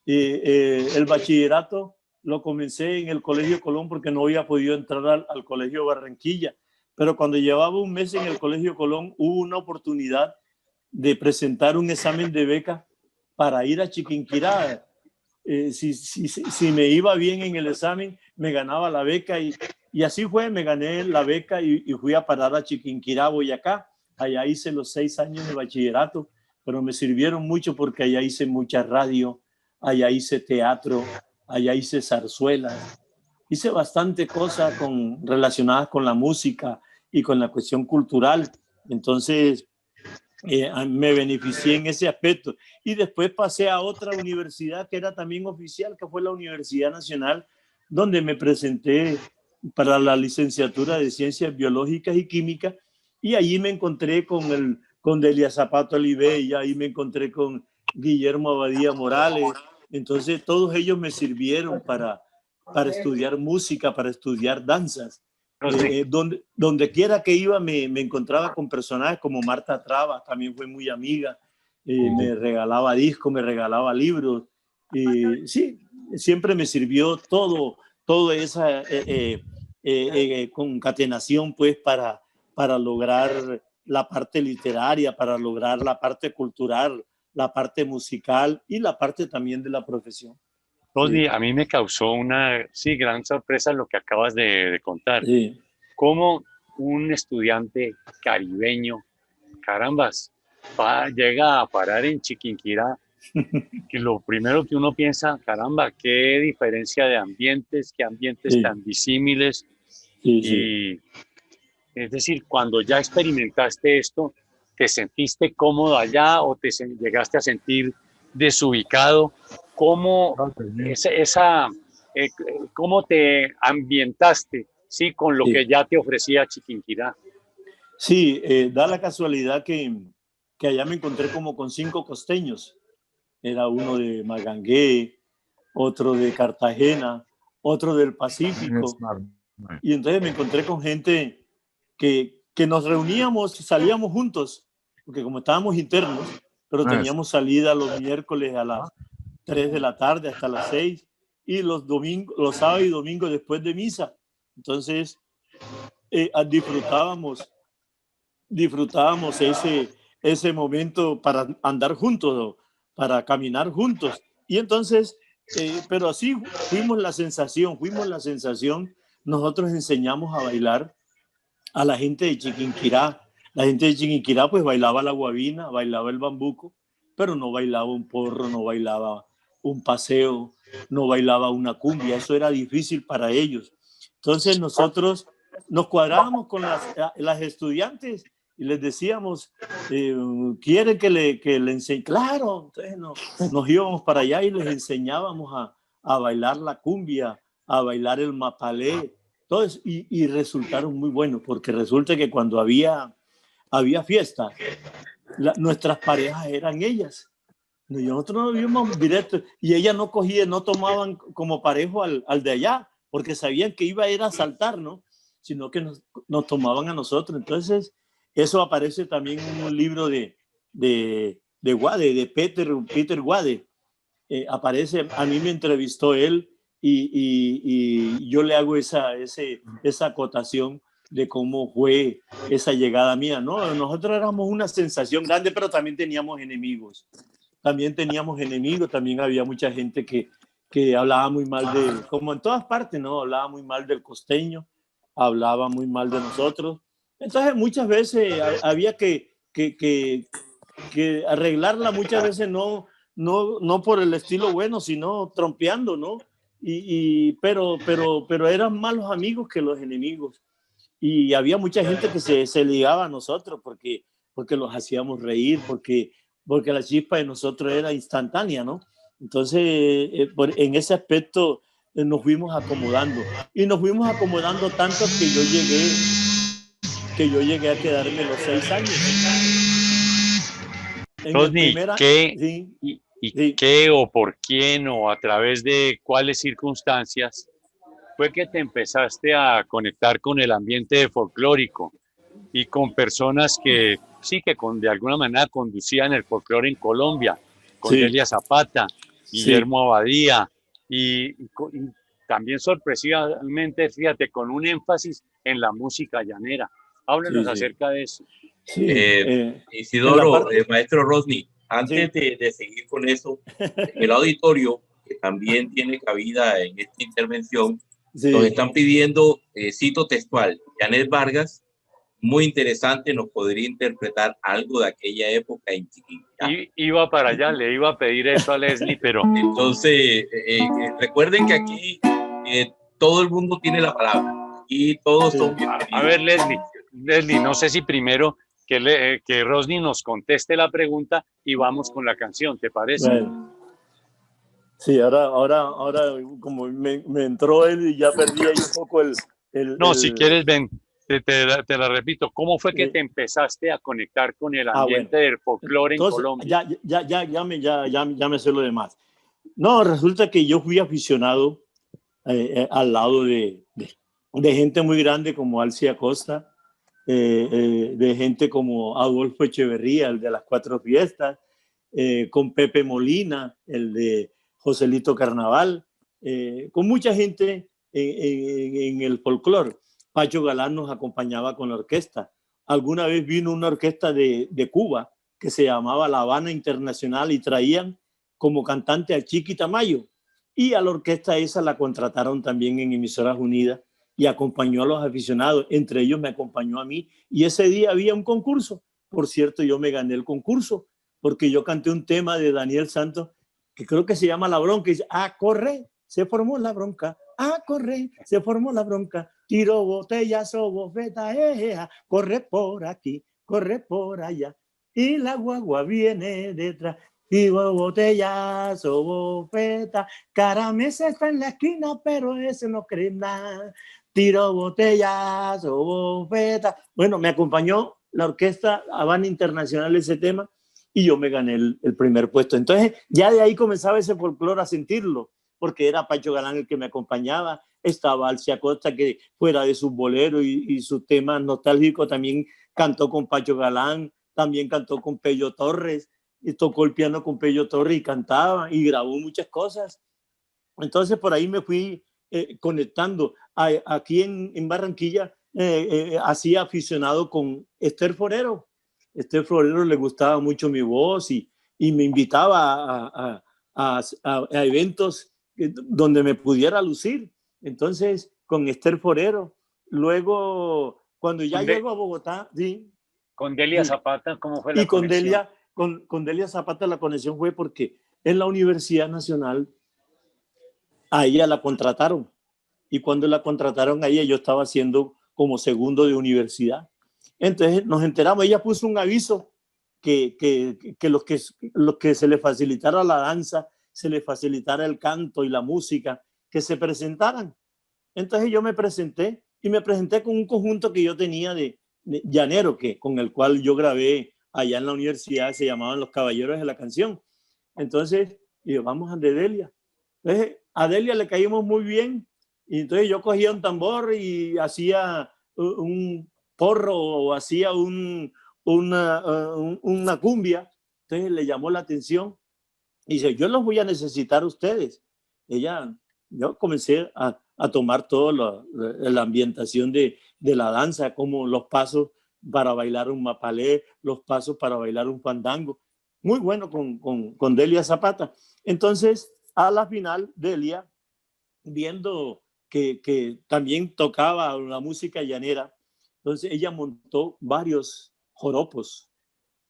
El bachillerato lo comencé en el Colegio Colón porque no había podido entrar al Colegio Barranquilla, pero cuando llevaba un mes en el Colegio Colón hubo una oportunidad de presentar un examen de beca para ir a Chiquinquirá. Si me iba bien en el examen, me ganaba la beca y así fue, me gané la beca y fui a parar a Chiquinquirá, Boyacá. Allá hice los 6 años de bachillerato, pero me sirvieron mucho porque allá hice mucha radio, allá hice teatro, allá hice zarzuelas, hice bastante cosas relacionadas con la música y con la cuestión cultural. Entonces, me beneficié en ese aspecto. Y después pasé a otra universidad que era también oficial, que fue la Universidad Nacional, donde me presenté para la licenciatura de Ciencias Biológicas y Químicas, y allí me encontré con Delia Zapato Olivé, y ahí me encontré con Guillermo Abadía Morales, Entonces todos ellos me sirvieron para estudiar música, para estudiar danzas. Donde quiera que iba me encontraba con personajes como Marta Traba, también fue muy amiga, me regalaba discos, me regalaba libros. Sí, siempre me sirvió todo esa concatenación pues para lograr la parte literaria, para lograr la parte cultural, la parte musical y la parte también de la profesión. Rosny, a mí me causó una gran sorpresa lo que acabas de contar. Sí. Cómo un estudiante caribeño, carambas, llega a parar en Chiquinquirá, que lo primero que uno piensa, caramba, qué diferencia de ambientes, qué ambientes tan disímiles. Y es decir, cuando ya experimentaste esto, ¿te sentiste cómodo allá o te llegaste a sentir desubicado? ¿Cómo, cómo te ambientaste, sí, con lo que ya te ofrecía Chiquinquirá? Sí, da la casualidad que allá me encontré como con 5 costeños. Era uno de Magangué, otro de Cartagena, otro del Pacífico. Y entonces me encontré con gente que nos reuníamos y salíamos juntos, porque como estábamos internos, pero teníamos salida los miércoles a las 3 de la tarde hasta las 6 y los sábados y domingos después de misa. Entonces disfrutábamos ese momento para andar juntos, para caminar juntos. Y entonces, pero así fuimos la sensación. Nosotros enseñamos a bailar a la gente de Chiquinquirá. La gente de Chiquinquirá pues bailaba la guabina, bailaba el bambuco, pero no bailaba un porro, no bailaba un paseo, no bailaba una cumbia. Eso era difícil para ellos. Entonces nosotros nos cuadrábamos con las estudiantes y les decíamos, ¿quieren que le enseñe? Claro, entonces nos íbamos para allá y les enseñábamos a bailar la cumbia, a bailar el mapalé, todo eso, y resultaron muy buenos, porque resulta que cuando había fiesta, nuestras parejas eran ellas. Nosotros no vimos directo y ellas no tomaban como parejo al de allá, porque sabían que iba a ir a saltar, ¿no? Sino que nos tomaban a nosotros. Entonces, eso aparece también en un libro de Wade, de Peter Wade. Aparece, a mí me entrevistó él y yo le hago esa acotación de cómo fue esa llegada mía, ¿no? Nosotros éramos una sensación grande, pero también teníamos enemigos. También había mucha gente que hablaba muy mal como en todas partes, ¿no? Hablaba muy mal del costeño, hablaba muy mal de nosotros. Entonces muchas veces había que arreglarla, muchas veces no por el estilo bueno, sino trompeando, ¿no? Pero eran más los amigos que los enemigos. Y había mucha gente que se ligaba a nosotros porque los hacíamos reír, porque la chispa de nosotros era instantánea, ¿no? Entonces, en ese aspecto nos fuimos acomodando. Y nos fuimos acomodando tanto que yo llegué a quedarme los 6 años. Rosny, ¿qué o por quién o a través de cuáles circunstancias fue que te empezaste a conectar con el ambiente folclórico y con personas que sí, de alguna manera conducían el folclore en Colombia, con Delia Zapata, Guillermo Abadía y también sorpresivamente, fíjate, con un énfasis en la música llanera? Háblanos acerca de eso. Isidoro, maestro Rosny, antes de seguir con eso, en el auditorio, que también tiene cabida en esta intervención, nos están pidiendo, cito textual, Janet Vargas, muy interesante, nos podría interpretar algo de aquella época en Chiquinquirá. Iba para allá, le iba a pedir eso a Leslie, pero... Entonces, recuerden que aquí todo el mundo tiene la palabra y todos son bienvenidos. A ver, Leslie, no sé si primero que Rosny nos conteste la pregunta y vamos con la canción, ¿te parece? Bueno. Sí, ahora como me entró él y ya perdí ahí un poco si quieres, ven, te la repito. ¿Cómo fue que te empezaste a conectar con el ambiente del folclore en Colombia? Ya me sé lo demás. No, resulta que yo fui aficionado al lado de gente muy grande como Alcia Costa, de gente como Adolfo Echeverría, el de las 4 fiestas, con Pepe Molina, el de Joselito Carnaval, con mucha gente en el folclore. Pacho Galán nos acompañaba con la orquesta. Alguna vez vino una orquesta de Cuba que se llamaba La Habana Internacional y traían como cantante a Chiqui Tamayo. Y a la orquesta esa la contrataron también en Emisoras Unidas y acompañó a los aficionados. Entre ellos me acompañó a mí. Y ese día había un concurso. Por cierto, yo me gané el concurso porque yo canté un tema de Daniel Santos que creo que se llama La Bronca. Y dice, corre, se formó la bronca. Corre, se formó la bronca. Tiro, botellazo, bofeta, corre por aquí, corre por allá. Y la guagua viene detrás. Tiro, botellazo, bofeta. Caramesa está en la esquina, pero ese no cree nada. Tiro, botellazo, bofeta. Bueno, me acompañó la orquesta Habana Internacional ese tema y yo me gané el primer puesto. Entonces, ya de ahí comenzaba ese folclore a sentirlo, porque era Pacho Galán el que me acompañaba, estaba Alcia Costa, que fuera de sus boleros y sus temas nostálgicos también cantó con Pacho Galán, también cantó con Pello Torres, y tocó el piano con Pello Torres y cantaba y grabó muchas cosas. Entonces, por ahí me fui conectando. Aquí en Barranquilla, hacía aficionado con Esther Forero. Esther Forero le gustaba mucho mi voz y me invitaba a eventos donde me pudiera lucir. Entonces, con Esther Forero. Luego, cuando ya llego a Bogotá, sí. Con Delia Zapata, ¿cómo fue la conexión? Y con Delia Zapata la conexión fue porque en la Universidad Nacional a ella la contrataron. Y cuando la contrataron a ella, yo estaba haciendo como segundo de universidad. Entonces nos enteramos, ella puso un aviso que los que se le facilitara la danza, se le facilitara el canto y la música, que se presentaran. Entonces yo me presenté y me presenté con un conjunto que yo tenía de llanero, con el cual yo grabé allá en la universidad, se llamaban Los Caballeros de la Canción. Entonces, yo, vamos a Delia. Entonces, a Delia le caímos muy bien y entonces yo cogía un tambor y hacía un porro o hacía una cumbia. Entonces le llamó la atención y dice, yo los voy a necesitar a ustedes. Yo comencé a tomar toda la ambientación de la danza, como los pasos para bailar un mapalé, los pasos para bailar un fandango. Muy bueno con Delia Zapata. Entonces, a la final, Delia, viendo que también tocaba la música llanera, entonces ella montó varios joropos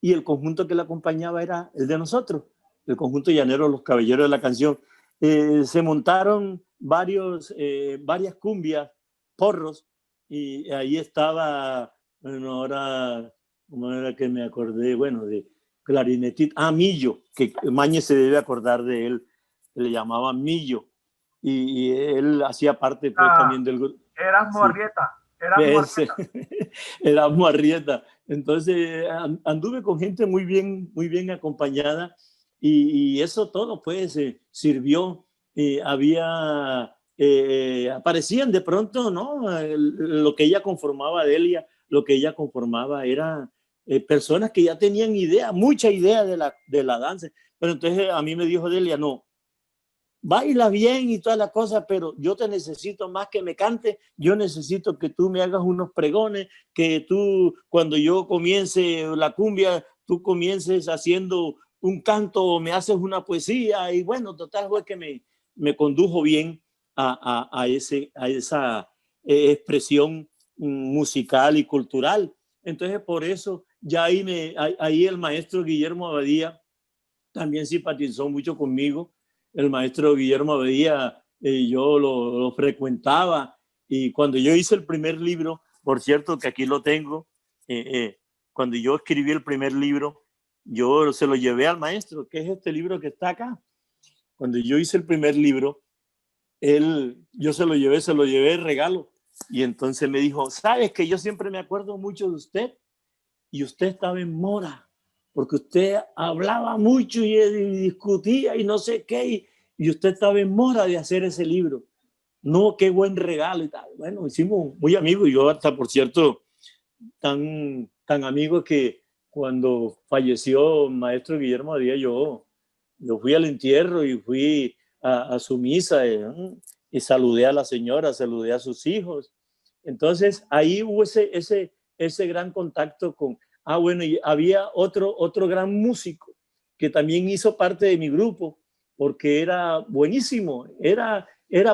y el conjunto que la acompañaba era el de nosotros, el conjunto llanero Los Caballeros de la Canción. Se montaron varias cumbias, porros, y ahí estaba, bueno, ahora, ¿cómo era que me acordé? Bueno, de clarinetista, Millo, que Mañez se debe acordar de él, que le llamaban Millo, y él hacía parte pues, también del grupo. Erasmo Arrieta. Erasmo Arrieta. Entonces anduve con gente muy bien acompañada y eso todo pues sirvió. Aparecían de pronto, ¿no? Lo que ella conformaba, Delia, lo que ella conformaba era personas que ya tenían mucha idea de la danza. Pero entonces a mí me dijo Delia, no, baila bien y todas las cosas, pero yo te necesito más que me cante, yo necesito que tú me hagas unos pregones, que tú cuando yo comience la cumbia, tú comiences haciendo un canto o me haces una poesía y bueno, total fue que me condujo bien a esa expresión musical y cultural. Entonces por eso ya ahí el maestro Guillermo Abadía también simpatizó mucho conmigo. El maestro Guillermo Abadía, yo lo frecuentaba y cuando yo hice el primer libro, por cierto que aquí lo tengo, cuando yo escribí el primer libro, yo se lo llevé al maestro, que es este libro que está acá. Cuando yo hice el primer libro, yo se lo llevé de regalo y entonces me dijo, ¿sabes que yo siempre me acuerdo mucho de usted? Y usted estaba en mora, porque usted hablaba mucho y discutía y no sé qué, y usted estaba en mora de hacer ese libro. No, qué buen regalo y tal. Bueno, hicimos muy amigos, y yo hasta, por cierto, tan amigos que cuando falleció el maestro Guillermo Díaz, yo fui al entierro y fui a su misa y saludé a la señora, saludé a sus hijos. Entonces ahí hubo ese gran contacto con... bueno, y había otro gran músico que también hizo parte de mi grupo, porque era buenísimo, era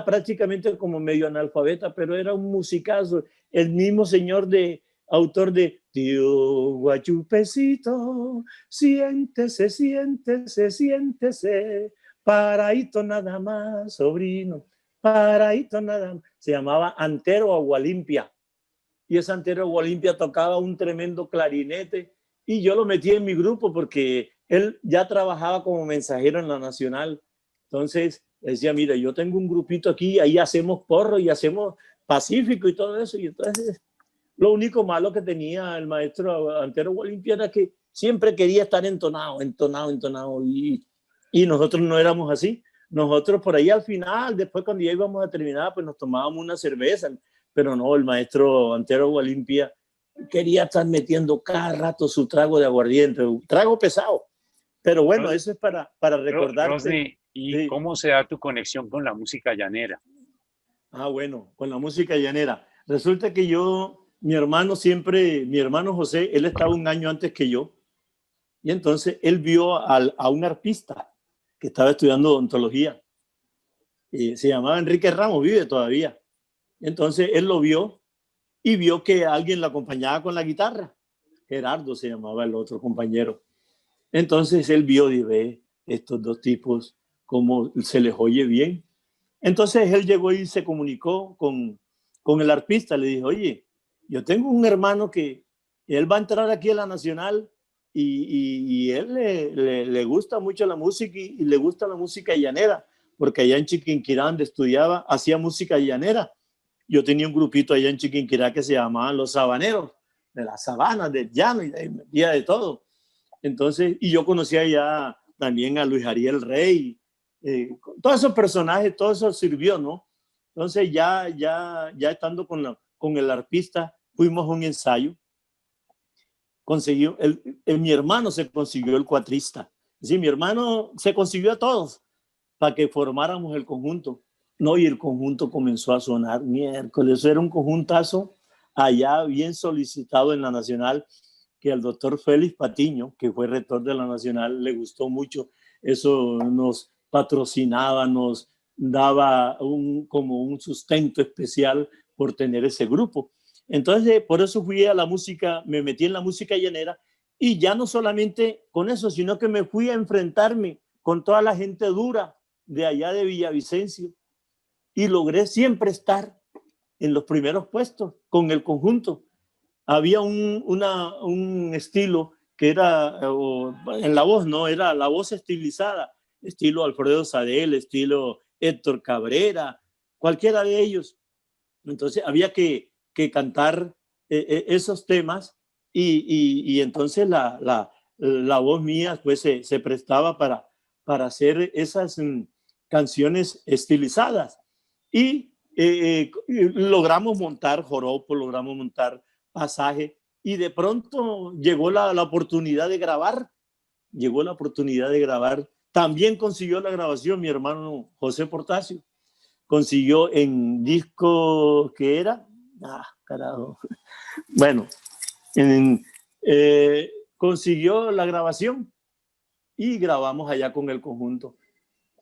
prácticamente como medio analfabeta, pero era un musicazo, el mismo señor autor de Tío Guachupecito, siéntese, siéntese, siéntese, paradito nada más, sobrino, paradito nada más. Se llamaba Antero Agualimpia, y ese Antero Agualimpia tocaba un tremendo clarinete, y yo lo metí en mi grupo porque él ya trabajaba como mensajero en la Nacional. Entonces decía, mira, yo tengo un grupito aquí, ahí hacemos porro y hacemos Pacífico y todo eso. Y entonces lo único malo que tenía el maestro Antero Agualimpia era que siempre quería estar entonado, y nosotros no éramos así. Nosotros por ahí al final, después cuando ya íbamos a terminar, pues nos tomábamos una cerveza, pero no, el maestro Antero Agualimpia quería estar metiendo cada rato su trago de aguardiente, un trago pesado. Pero bueno, eso es para recordarte. Rosny, ¿y sí, cómo se da tu conexión con la música llanera? Bueno, con la música llanera. Resulta que mi hermano José, él estaba un año antes que yo, y entonces él vio a un arpista que estaba estudiando odontología, se llamaba Enrique Ramos, vive todavía. Entonces él lo vio y vio que alguien lo acompañaba con la guitarra. Gerardo se llamaba el otro compañero. Entonces él vio y ve estos dos tipos, cómo se les oye bien. Entonces él llegó y se comunicó con el arpista. Le dijo, oye, yo tengo un hermano que él va a entrar aquí a la Nacional y él le gusta mucho la música y le gusta la música llanera, porque allá en Chiquinquirá, donde estudiaba, hacía música llanera. Yo tenía un grupito allá en Chiquinquirá que se llamaban Los Sabaneros, de las sabanas, del llano y de todo. Entonces, y yo conocía ya también a Luis Ariel Rey, todos esos personajes, todo eso sirvió, ¿no? Entonces ya estando con el arpista, fuimos a un ensayo, mi hermano se consiguió el cuatrista, es decir, mi hermano se consiguió a todos para que formáramos el conjunto, ¿no? Y el conjunto comenzó a sonar miércoles, eso era un conjuntazo allá bien solicitado en la Nacional, que al doctor Félix Patiño, que fue rector de la Nacional, le gustó mucho. Eso nos patrocinaba, nos daba como un sustento especial por tener ese grupo. Entonces, por eso fui a la música, me metí en la música llanera, y ya no solamente con eso, sino que me fui a enfrentarme con toda la gente dura de allá de Villavicencio, y logré siempre estar en los primeros puestos con el conjunto. Había un estilo que era, en la voz, ¿no? Era la voz estilizada, estilo Alfredo Sadel, estilo Héctor Cabrera, cualquiera de ellos. Entonces había que cantar esos temas, y entonces la voz mía pues se prestaba para hacer esas canciones estilizadas. Y logramos montar joropo, logramos montar pasaje, y de pronto llegó la oportunidad de grabar. También consiguió la grabación mi hermano José Portacio. Consiguió en disco que era, carajo. Bueno, consiguió la grabación y grabamos allá con el conjunto.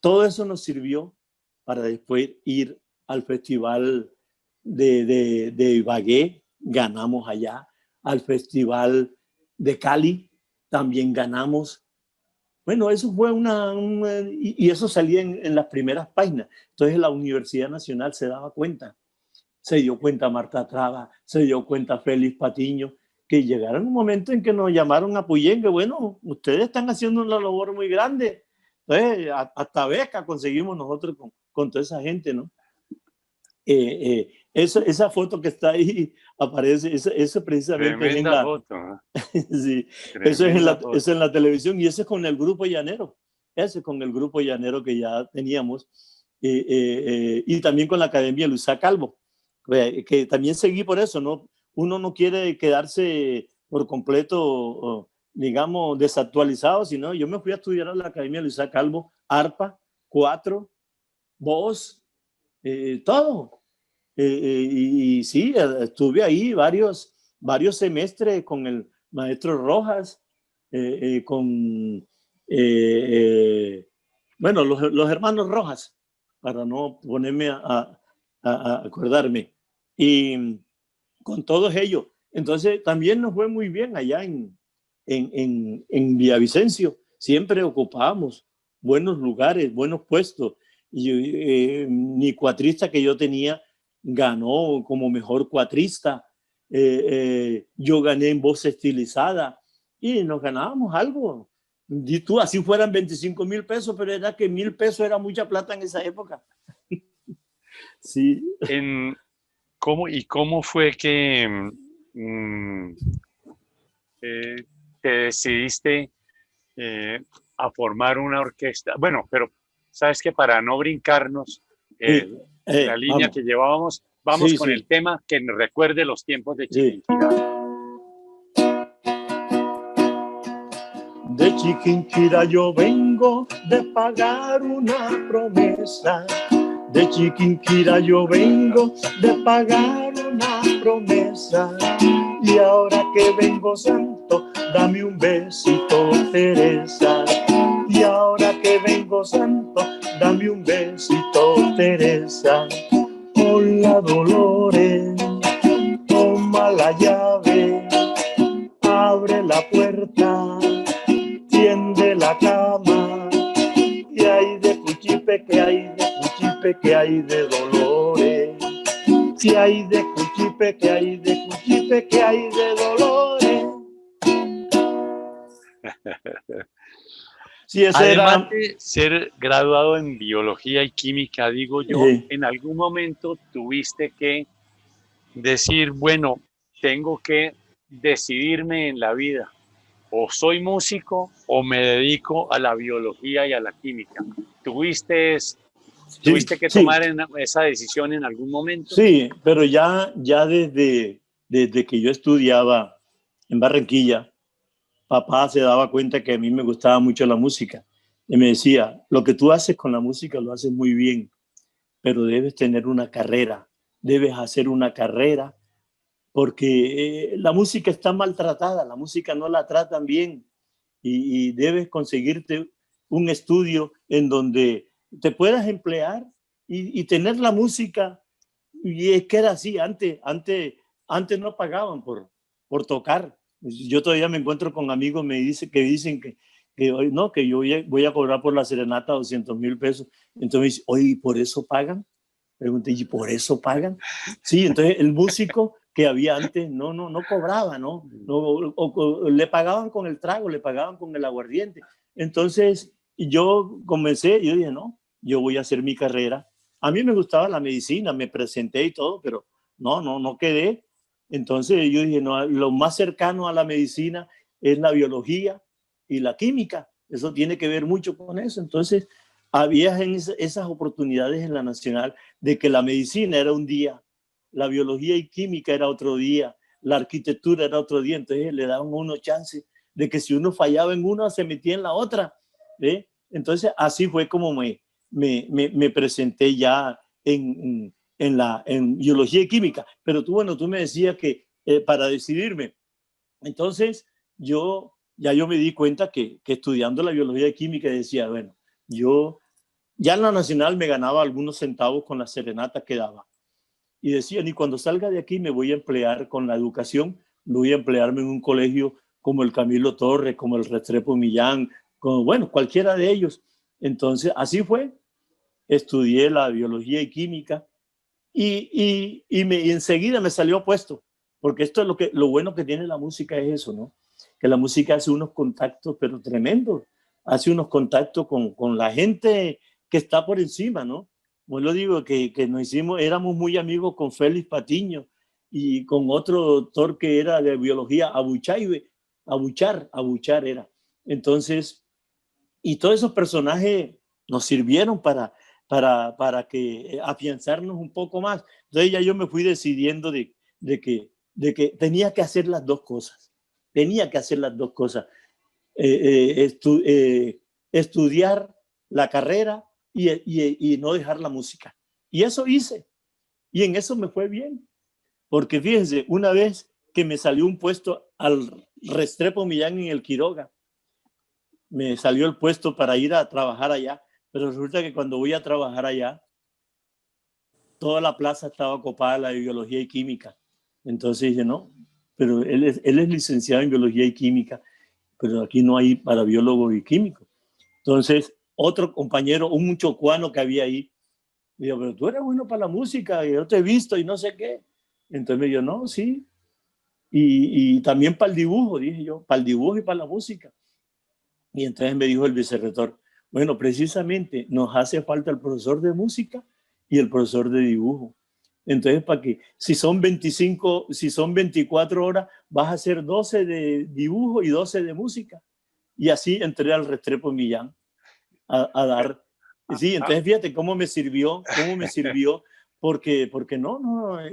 Todo eso nos sirvió para después ir al festival de Ibagué, ganamos allá, al festival de Cali, también ganamos. Bueno, eso fue y eso salía en las primeras páginas. Entonces la Universidad Nacional se daba cuenta, se dio cuenta Marta Traba, se dio cuenta Félix Patiño, que llegaron un momento en que nos llamaron a Puyén, que bueno, ustedes están haciendo una labor muy grande. Entonces, hasta beca conseguimos nosotros con toda esa gente, ¿no? Esa foto que está ahí aparece, eso precisamente tremenda foto, ¿eh? sí, eso es en la televisión, y eso es con el grupo llanero. ese con el grupo llanero que ya teníamos, y también con la Academia Luisa Calvo, que también seguí por eso, ¿no? Uno no quiere quedarse por completo, digamos, desactualizado, sino yo me fui a estudiar a la Academia Luisa Calvo, arpa, cuatro, voz, todo. Y sí, estuve ahí varios semestres con el maestro Rojas, bueno, los hermanos Rojas, para no ponerme a acordarme. Y con todos ellos. Entonces, también nos fue muy bien allá en Villavicencio. Siempre ocupábamos buenos lugares, buenos puestos. Y mi cuatrista que yo tenía ganó como mejor cuatrista. Yo gané en voz estilizada y nos ganábamos algo. Y tú, así fueran 25,000 pesos, pero era que 1,000 pesos era mucha plata en esa época. Sí. ¿Cómo fue que te decidiste a formar una orquesta? Bueno, pero sabes que para no brincarnos la línea vamos. que llevábamos, vamos Sí, con sí. el tema que nos recuerde los tiempos de Chiquinquirá. De Chiquinquirá yo vengo de pagar una promesa. De Chiquinquirá yo vengo de pagar una promesa. Y ahora que vengo santo, dame un besito, Teresa. Y ahora que vengo santo, dame un besito, Teresa. Hola, Dolores, toma la llave, abre la puerta, tiende la cama. Y hay de Cuchipe, que hay de Cuchipe, que hay de Dolores. Si hay de Cuchipe, que hay de Cuchipe, que hay de Dolores. Sí, ese Además era. de ser graduado en biología y química, digo yo, en algún momento tuviste que decir, bueno, tengo que decidirme en la vida. O soy músico o me dedico a la biología y a la química. ¿Tuviste que tomar esa decisión en algún momento? Sí, pero ya desde que yo estudiaba en Barranquilla, papá se daba cuenta que a mí me gustaba mucho la música. Y me decía, lo que tú haces con la música lo haces muy bien, pero debes tener una carrera, debes hacer una carrera, porque la música está maltratada, la música no la tratan bien, y debes conseguirte un estudio en donde te puedas emplear y tener la música. Y es que era así, antes no pagaban por tocar. Yo todavía me encuentro con amigos que dicen que hoy no, que yo voy a cobrar por la serenata 200,000 pesos. Entonces, oye, ¿por eso pagan? Pregunté, ¿y por eso pagan? Sí, entonces el músico que había antes no cobraba, ¿no? Le pagaban con el trago, le pagaban con el aguardiente. Entonces yo dije, no, yo voy a hacer mi carrera. A mí me gustaba la medicina, me presenté y todo, pero no quedé. Entonces yo dije, no, lo más cercano a la medicina es la biología y la química. Eso tiene que ver mucho con eso. Entonces había esas oportunidades en la Nacional de que la medicina era un día, la biología y química era otro día, la arquitectura era otro día. Entonces le daban uno chance de que si uno fallaba en una, se metía en la otra. Entonces así fue como me presenté ya en biología y química. Pero tú me decías que para decidirme. Entonces yo me di cuenta que estudiando la biología y química decía, bueno, yo ya en la Nacional me ganaba algunos centavos con las serenatas que daba. Y decía, ni cuando salga de aquí me voy a emplear con la educación, voy a emplearme en un colegio como el Camilo Torres, como el Restrepo Millán, bueno, cualquiera de ellos. Entonces, así fue. Estudié la biología y química y enseguida me salió puesto, porque esto es lo bueno que tiene la música es eso, ¿no? Que la música hace unos contactos, pero tremendos, hace unos contactos con la gente que está por encima, ¿no? Pues lo digo, que éramos muy amigos con Félix Patiño y con otro doctor que era de biología, Abuchar era. Entonces, Y todos esos personajes nos sirvieron para que afianzarnos un poco más. Entonces ya yo me fui decidiendo de que tenía que hacer las dos cosas. Tenía que hacer las dos cosas. Estudiar la carrera y no dejar la música. Y eso hice. Y en eso me fue bien. Porque fíjense, una vez que me salió un puesto al Restrepo Millán en el Quiroga, me salió el puesto para ir a trabajar allá, pero resulta que cuando voy a trabajar allá, toda la plaza estaba ocupada la de biología y química. Entonces dije, no, pero él es licenciado en biología y química, pero aquí no hay para biólogo y químico. Entonces, otro compañero, un chocuano que había ahí, me dijo, pero tú eres bueno para la música, yo te he visto y no sé qué. Entonces me dijo, no, sí. Y también para el dibujo, dije yo, para el dibujo y para la música. Y entonces me dijo el vicerrector, bueno, precisamente nos hace falta el profesor de música y el profesor de dibujo. Entonces, ¿para qué? Si son 24 horas, vas a hacer 12 de dibujo y 12 de música. Y así entré al Restrepo Millán a dar. Sí, entonces fíjate cómo me sirvió, porque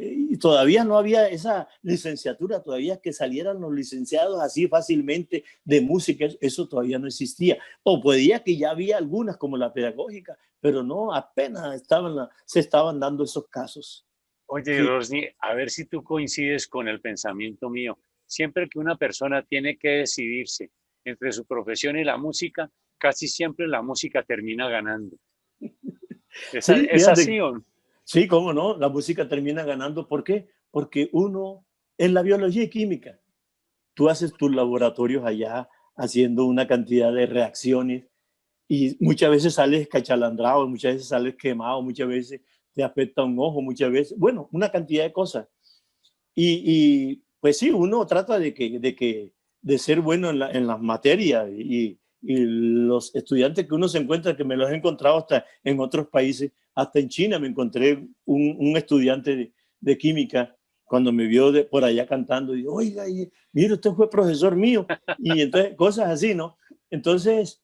y todavía no había esa licenciatura, todavía que salieran los licenciados así fácilmente de música, eso todavía no existía. O podía que ya había algunas como la pedagógica, pero no, apenas se estaban dando esos casos. Oye, sí. Rosny, a ver si tú coincides con el pensamiento mío. Siempre que una persona tiene que decidirse entre su profesión y la música, casi siempre la música termina ganando. ¿Es así o no? Sí, cómo no, la música termina ganando. ¿Por qué? Porque uno, en la biología y química, tú haces tus laboratorios allá haciendo una cantidad de reacciones y muchas veces sales cachalandrado, muchas veces sales quemado, muchas veces te afecta un ojo, muchas veces, bueno, una cantidad de cosas. Y pues sí, uno trata de ser bueno en las materias y los estudiantes que uno se encuentra, que me los he encontrado hasta en otros países, hasta en China me encontré un estudiante de química cuando me vio por allá cantando y dijo, oiga, mire, usted fue profesor mío. Y entonces, cosas así, ¿no? Entonces,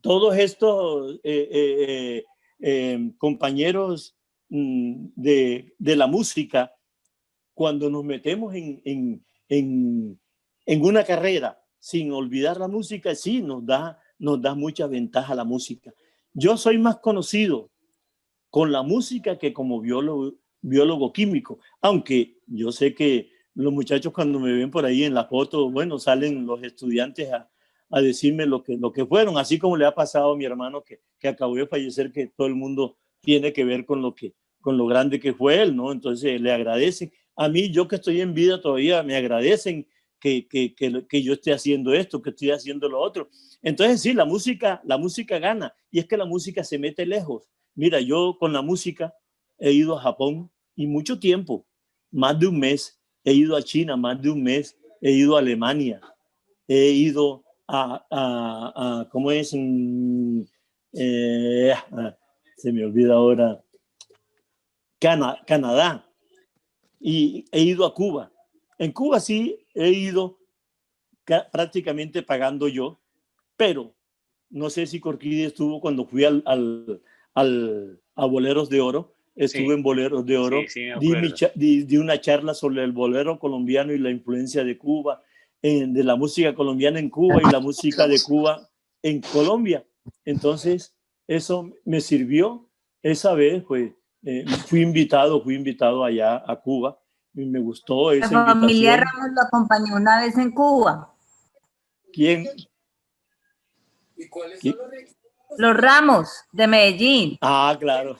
todos estos compañeros de la música, cuando nos metemos en una carrera sin olvidar la música, sí, nos da mucha ventaja la música. Yo soy más conocido con la música que como biólogo químico, aunque yo sé que los muchachos cuando me ven por ahí en la foto, bueno, salen los estudiantes a decirme lo que fueron, así como le ha pasado a mi hermano que acabó de fallecer, que todo el mundo tiene que ver con lo grande que fue él, ¿no? Entonces le agradecen. A mí, yo que estoy en vida todavía, me agradecen que yo esté haciendo esto, que estoy haciendo lo otro. Entonces sí, la música gana, y es que la música se mete lejos. Mira, yo con la música he ido a Japón y mucho tiempo, más de un mes, he ido a China más de un mes, he ido a Alemania, he ido ¿cómo es? Se me olvida ahora, Canadá, y he ido a Cuba. En Cuba sí he ido prácticamente pagando yo, pero no sé si Corquidi estuvo cuando fui a Boleros de Oro. Estuve en Boleros de Oro, di una charla sobre el bolero colombiano y la influencia de Cuba, de la música colombiana en Cuba y la música de Cuba en Colombia. Entonces, eso me sirvió. Esa vez, pues, fui invitado allá a Cuba y me gustó esa invitación. La familia Ramos lo acompañó una vez en Cuba. ¿Quién? ¿Y cuáles son los Ramos de Medellín? Ah, claro.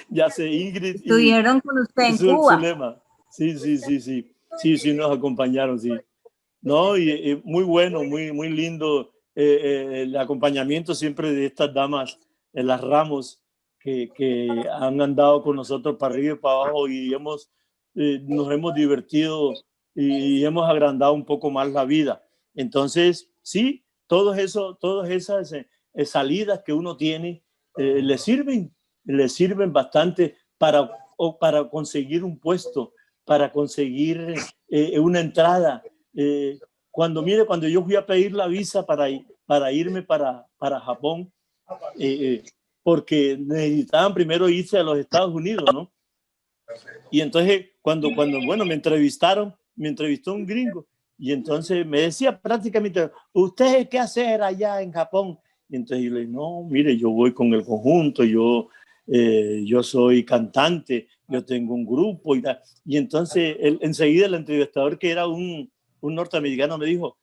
Ya sé, Ingrid. Estuvieron con usted en Cuba. Zulema. Sí, nos acompañaron, sí. No, y muy bueno, muy lindo el acompañamiento siempre de estas damas, las Ramos, que han andado con nosotros para arriba y para abajo y nos hemos divertido y hemos agrandado un poco más la vida. Entonces, sí, todas esas salidas que uno tiene le sirven bastante para conseguir un puesto, para conseguir una entrada. Cuando yo fui a pedir la visa para para irme para Japón, porque necesitaban primero irse a los Estados Unidos, ¿no? Y entonces bueno, me entrevistó un gringo, y entonces me decía prácticamente, ¿usted qué hacer allá en Japón? Y entonces yo le dije, no, mire, yo voy con el conjunto, yo soy cantante, yo tengo un grupo y tal. Y entonces enseguida el entrevistador, que era un norteamericano, me dijo,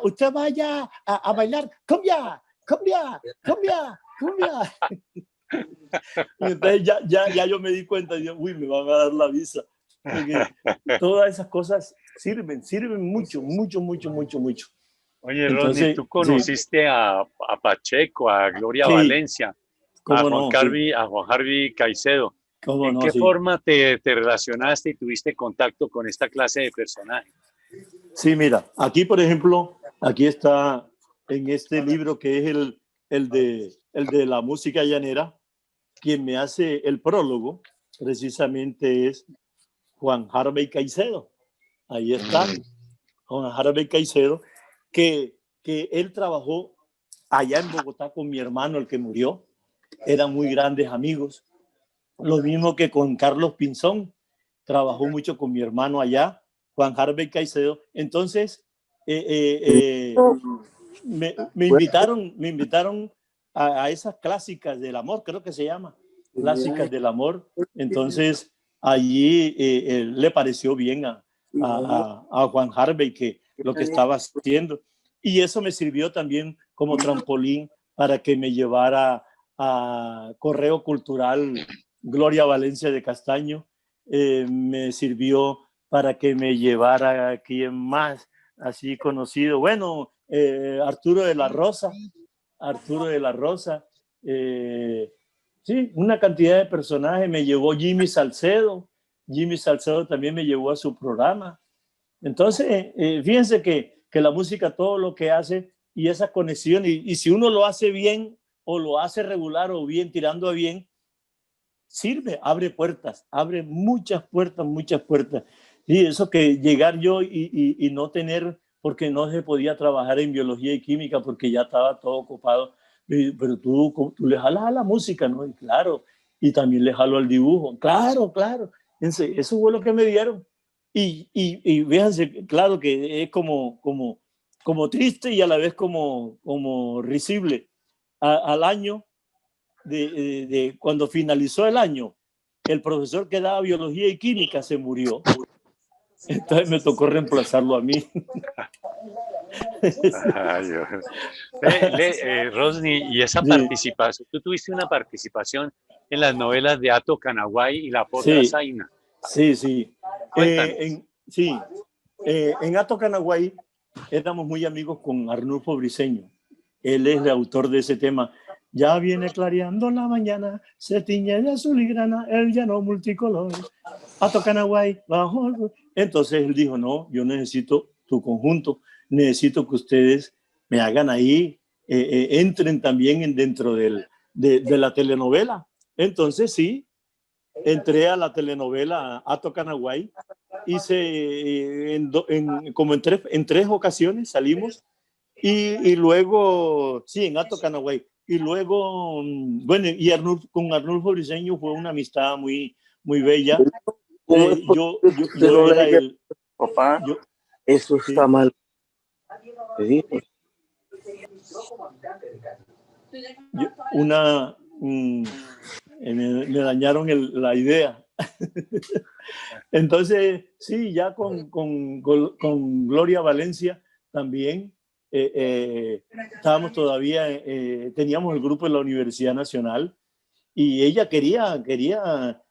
usted vaya a bailar, cumbia, cumbia, cumbia, cumbia. Y entonces ya yo me di cuenta, uy, me van a dar la visa. Porque todas esas cosas sirven mucho, mucho, mucho, mucho, mucho. Oye, Entonces, Rodney, tú conociste a Pacheco, a Gloria sí, Valencia, a Juan, no, a Juan Harvey Caicedo. ¿En no, qué sí. forma te relacionaste y tuviste contacto con esta clase de personajes? Sí, mira, aquí, por ejemplo, aquí está en este libro, que es el de la música llanera, quien me hace el prólogo precisamente es Juan Harvey Caicedo. Ahí está, Juan Harvey Caicedo, que él trabajó allá en Bogotá con mi hermano, el que murió. Eran muy grandes amigos. Lo mismo que con Carlos Pinzón, trabajó mucho con mi hermano allá, Juan Harvey Caicedo. Entonces, me invitaron a esas clásicas del amor, creo que se llama, clásicas del amor. Entonces, allí le pareció bien a Juan Harvey que lo que estaba haciendo. Y eso me sirvió también como trampolín para que me llevara a Correo Cultural Gloria Valencia de Castaño. Me sirvió para que me llevara a quien más así conocido. Bueno, Arturo de la Rosa. Sí, una cantidad de personajes. Me llevó Jimmy Salcedo también me llevó a su programa. Entonces, fíjense que la música, todo lo que hace, y esa conexión, y si uno lo hace bien o lo hace regular o bien, tirando a bien, sirve, abre puertas, abre muchas puertas, muchas puertas. Y eso que llegar yo y no tener, porque no se podía trabajar en biología y química porque ya estaba todo ocupado, pero tú le jalas a la música, ¿no? Y claro, y también le jalo al dibujo, claro, claro. Eso fue lo que me dieron. Y fíjense, claro que es como triste y a la vez como risible. Al año, de cuando finalizó el año, el profesor que daba biología y química se murió. Entonces me tocó reemplazarlo a mí. Rosny, y esa participación, tú tuviste una participación en las novelas de Ato Canaguay y La Potra Zaina. Sí. En Ato Canaguay éramos muy amigos con Arnulfo Briceño. Él es el autor de ese tema. Ya viene clareando la mañana, se tiñe de azul y grana el llano multicolor. Ato Canaguay bajo. Entonces él dijo, no, yo necesito tu conjunto, necesito que ustedes me hagan ahí, entren también dentro de la telenovela. Entonces sí, entré a la telenovela Ato Canaguay, hice como en tres ocasiones salimos, y luego, sí, en Ato Canaguay. Y luego, bueno, y con Arnulfo Briceño fue una amistad muy, muy bella. Yo era el... Papá, eso está mal. Me dañaron la idea. Entonces, sí, ya con Gloria Valencia también. Estábamos todavía, teníamos el grupo en la Universidad Nacional, y ella quería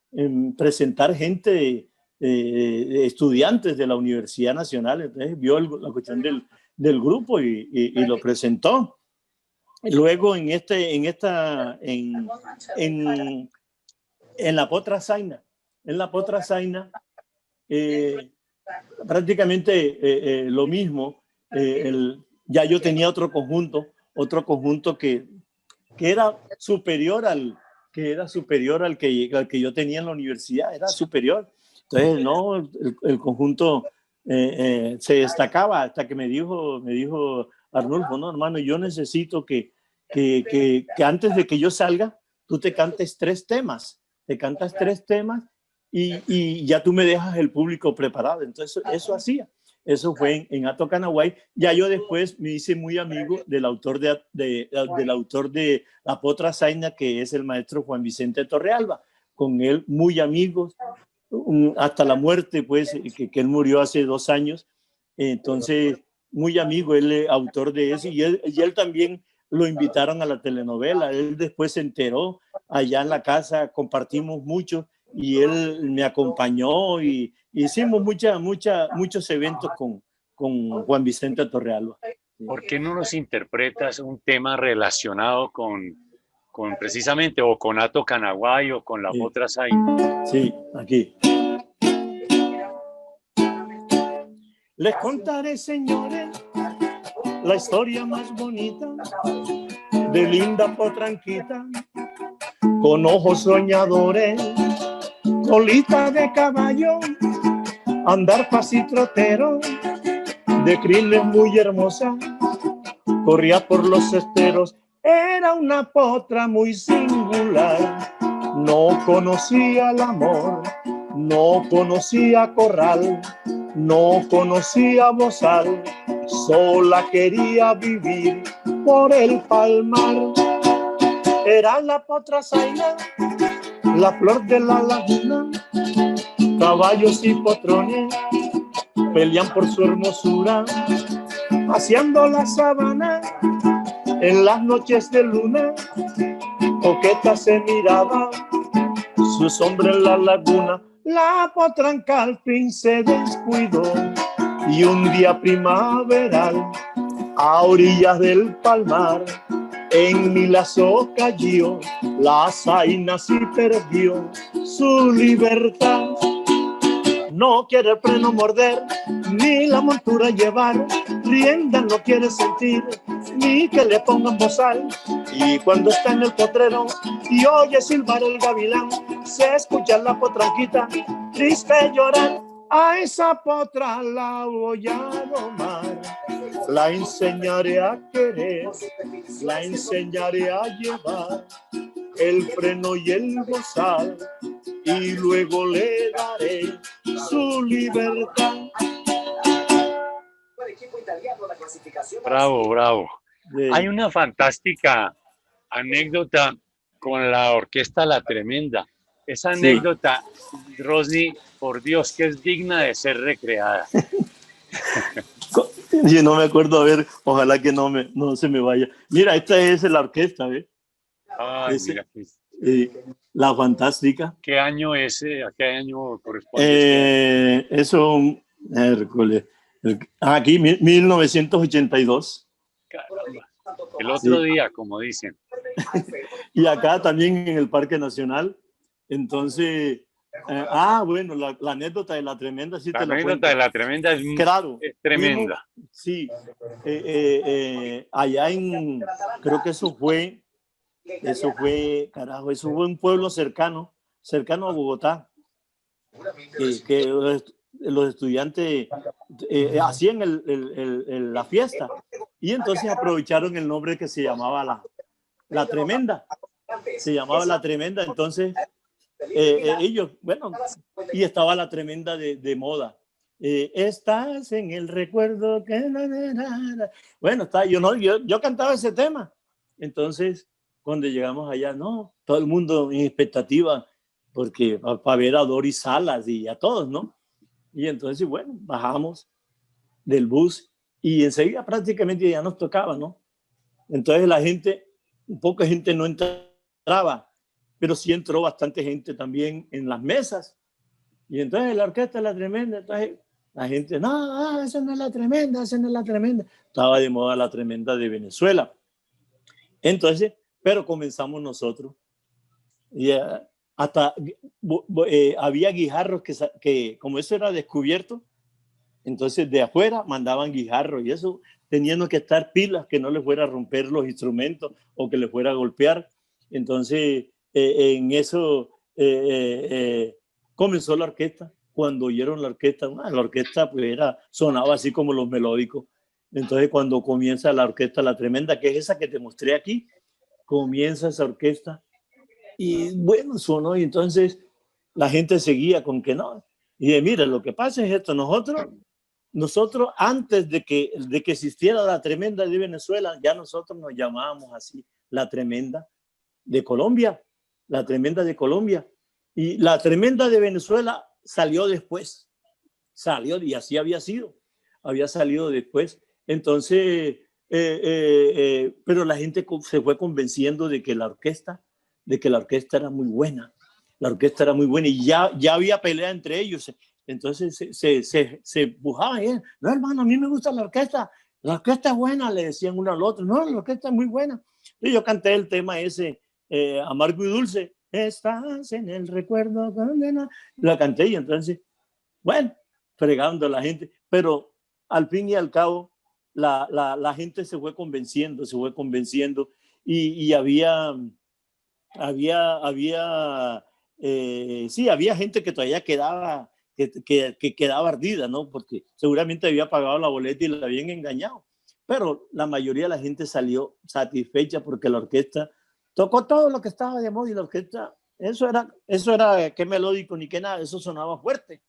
presentar gente, estudiantes de la Universidad Nacional. Entonces vio la cuestión del grupo y lo presentó. Luego en La Potra Zaina, prácticamente lo mismo. Ya yo tenía otro conjunto que era superior al que yo tenía en la universidad, era superior. Entonces, no, el conjunto se destacaba, hasta que me dijo Arnulfo, no, hermano, yo necesito que antes de que yo salga, tú te cantes 3 temas, te cantas 3 temas y ya tú me dejas el público preparado. Entonces eso hacía. Eso fue en Hato Canaguay. Ya yo después me hice muy amigo del autor del autor de La Potra Zaina, que es el maestro Juan Vicente Torrealba. Con él muy amigos, hasta la muerte, pues, que él murió hace 2 años. Entonces, muy amigo, él es autor de eso. Y él también lo invitaron a la telenovela. Él después se enteró allá en la casa, compartimos mucho y él me acompañó y hicimos muchos eventos con Juan Vicente Torrealba. ¿Por qué no nos interpretas un tema relacionado con precisamente o con Hato Canaguay o con La Potra Zaina? Sí, aquí. Les contaré, señores, la historia más bonita de linda potranquita, con ojos soñadores, colita de caballo, andar pasitrotero, de crines muy hermosa, corría por los esteros. Era una potra muy singular, no conocía el amor, no conocía corral, no conocía bozal, sola quería vivir por el palmar. Era la potra zaina, la flor de la laguna, caballos y potrones pelean por su hermosura, paseando la sabana en las noches de luna, coqueta se miraba su sombra en la laguna. La potranca al fin se descuidó y un día primaveral, a orillas del palmar, en mi lazo cayó, la zaina sí perdió su libertad. No quiere el freno morder, ni la montura llevar, rienda no quiere sentir, ni que le pongan bozal. Y cuando está en el potrero y oye silbar el gavilán, se escucha la potranquita triste llorar. A esa potra la voy a domar, la enseñaré a querer, la enseñaré a llevar el freno y el bozal, y luego le daré su libertad. Bravo, bravo. Sí. Hay una fantástica anécdota con la orquesta La Tremenda. Esa anécdota, Rosny, por Dios, que es digna de ser recreada. Yo no me acuerdo, a ver, ojalá que no se me vaya. Mira, esta es la orquesta, ¿ves? Ay, mira, la fantástica. ¿Qué año es? ¿A qué año corresponde? Eso, Hércules. Aquí, 1982. Caramba. El otro día, como dicen. Y acá también en el Parque Nacional. Entonces, bueno, la anécdota de La Tremenda sí te la cuento. La anécdota de La Tremenda es, claro, es tremenda. Sí. Allá creo que eso fue, carajo, eso fue un pueblo cercano a Bogotá, que los estudiantes hacían la fiesta y entonces aprovecharon el nombre que se llamaba La Tremenda. Se llamaba La Tremenda, entonces ellos, bueno, y estaba La Tremenda de moda. Estás en el recuerdo que... Bueno, yo cantaba ese tema. Entonces, cuando llegamos allá, no, todo el mundo en expectativa, porque para ver a Doris Salas y a todos, ¿no? Y entonces, bueno, bajamos del bus y enseguida prácticamente ya nos tocaba, ¿no? Entonces poca gente no entraba, pero sí entró bastante gente también en las mesas. Y entonces la orquesta La Tremenda, entonces la gente, no, esa no es La Tremenda, esa no es La Tremenda. Estaba de moda La Tremenda de Venezuela. Entonces, pero comenzamos nosotros. Y hasta había guijarros que, como eso era descubierto, entonces de afuera mandaban guijarros y eso teniendo que estar pilas que no les fuera a romper los instrumentos o que les fuera a golpear. Entonces, en eso comenzó la orquesta. Cuando oyeron la orquesta pues sonaba así como los melódicos. Entonces cuando comienza la orquesta La Tremenda, que es esa que te mostré aquí, comienza esa orquesta y bueno, sonó y entonces la gente seguía con que no. Y de, mira, lo que pasa es esto, nosotros antes de que existiera La Tremenda de Venezuela, ya nosotros nos llamábamos así, La Tremenda de Colombia, La Tremenda de Colombia. Y La Tremenda de Venezuela salió después, salió y así había salido después. Entonces, pero la gente se fue convenciendo de que la orquesta era muy buena. La orquesta era muy buena y ya había pelea entre ellos. Entonces se empujaban. No, hermano, a mí me gusta la orquesta es buena, le decían uno al otro. No, la orquesta es muy buena. Y yo canté el tema ese, Amargo y Dulce. Estás en el recuerdo. La canté y entonces, bueno, fregando a la gente. Pero al fin y al cabo, la gente se fue convenciendo y había gente que todavía quedaba ardida, ¿no? Porque seguramente había pagado la boleta y la habían engañado. Pero la mayoría de la gente salió satisfecha porque la orquesta tocó todo lo que estaba de moda y la orquesta, eso era qué melódico ni qué nada, eso sonaba fuerte.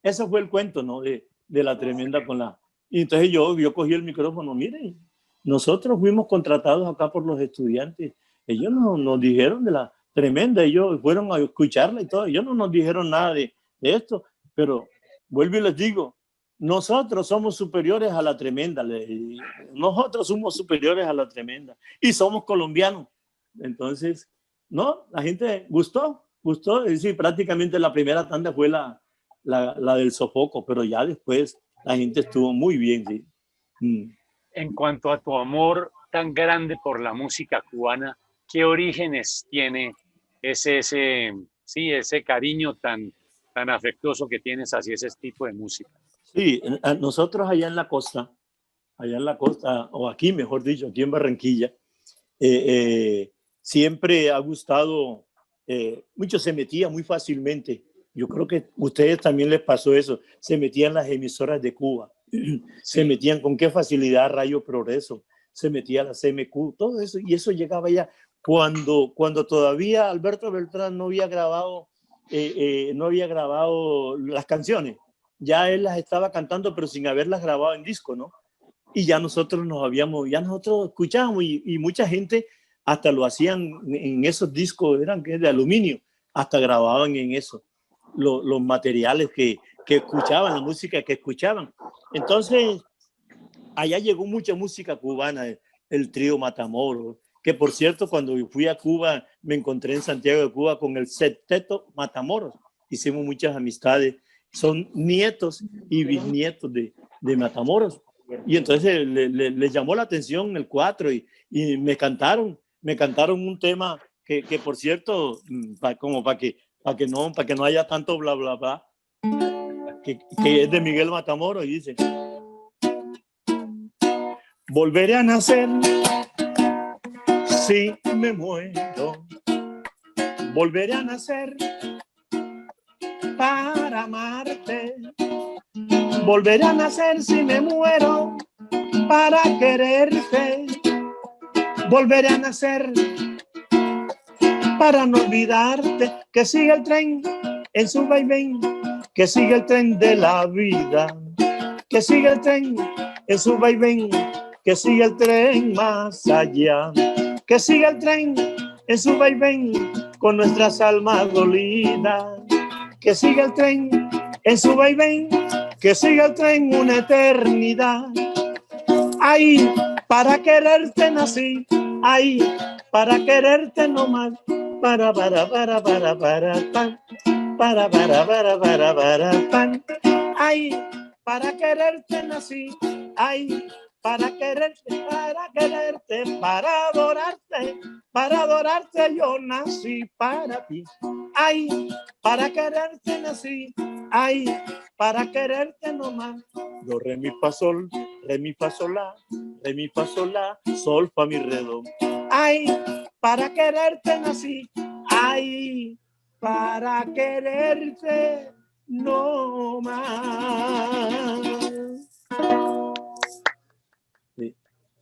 Ese fue el cuento, ¿no? De La Tremenda con la... Y entonces yo cogí el micrófono, miren, nosotros fuimos contratados acá por los estudiantes, ellos nos dijeron de La Tremenda, ellos fueron a escucharla y todo, ellos no nos dijeron nada de esto, pero vuelvo y les digo, nosotros somos superiores a La Tremenda, nosotros somos superiores a La Tremenda y somos colombianos. Entonces, no, la gente gustó, es decir, prácticamente la primera tanda fue la del sofoco, pero ya después la gente estuvo muy bien. Sí. En cuanto a tu amor tan grande por la música cubana, ¿qué orígenes tiene ese cariño tan afectuoso que tienes hacia ese tipo de música? Sí, nosotros allá en la costa, o aquí mejor dicho, aquí en Barranquilla, siempre ha gustado, mucho se metía muy fácilmente. Yo creo que a ustedes también les pasó eso, se metían las emisoras de Cuba, se metían con qué facilidad Radio Progreso, se metía la CMQ, todo eso, y eso llegaba ya cuando todavía Alberto Beltrán no había grabado las canciones, ya él las estaba cantando pero sin haberlas grabado en disco, ¿no? Y ya nosotros nosotros escuchábamos y mucha gente hasta lo hacían en esos discos, eran de aluminio, hasta grababan en eso los materiales que escuchaban, la música que escuchaban. Entonces, allá llegó mucha música cubana, el trío Matamoros, que por cierto, cuando fui a Cuba, me encontré en Santiago de Cuba con el septeto Matamoros. Hicimos muchas amistades, son nietos y bisnietos de Matamoros. Y entonces le llamó la atención el 4 y me cantaron un tema que por cierto, como para que no haya tanto bla bla bla, que es de Miguel Matamoros, y dice: volveré a nacer si me muero, volveré a nacer para amarte, volveré a nacer si me muero para quererte, volveré a nacer para no olvidarte, que siga el tren en su vaivén, que siga el tren de la vida, que siga el tren en su vaivén, que siga el tren más allá, que siga el tren en su vaivén con nuestras almas dolidas, que siga el tren en su vaivén, que siga el tren una eternidad. Ay, para quererte nací, ay, para quererte nomás, para pan, para pan. Ay, para quererte nací, ay, para quererte, para adorarte yo nací para ti. Ay, para quererte nací, ay, para quererte nomás. Do, re, mi, fa, sol, re, mi, fa, sol, la, re, mi, fa, sol, la, sol, fa, mi, re, do. Ay, para quererte nací, ay, para quererte no más.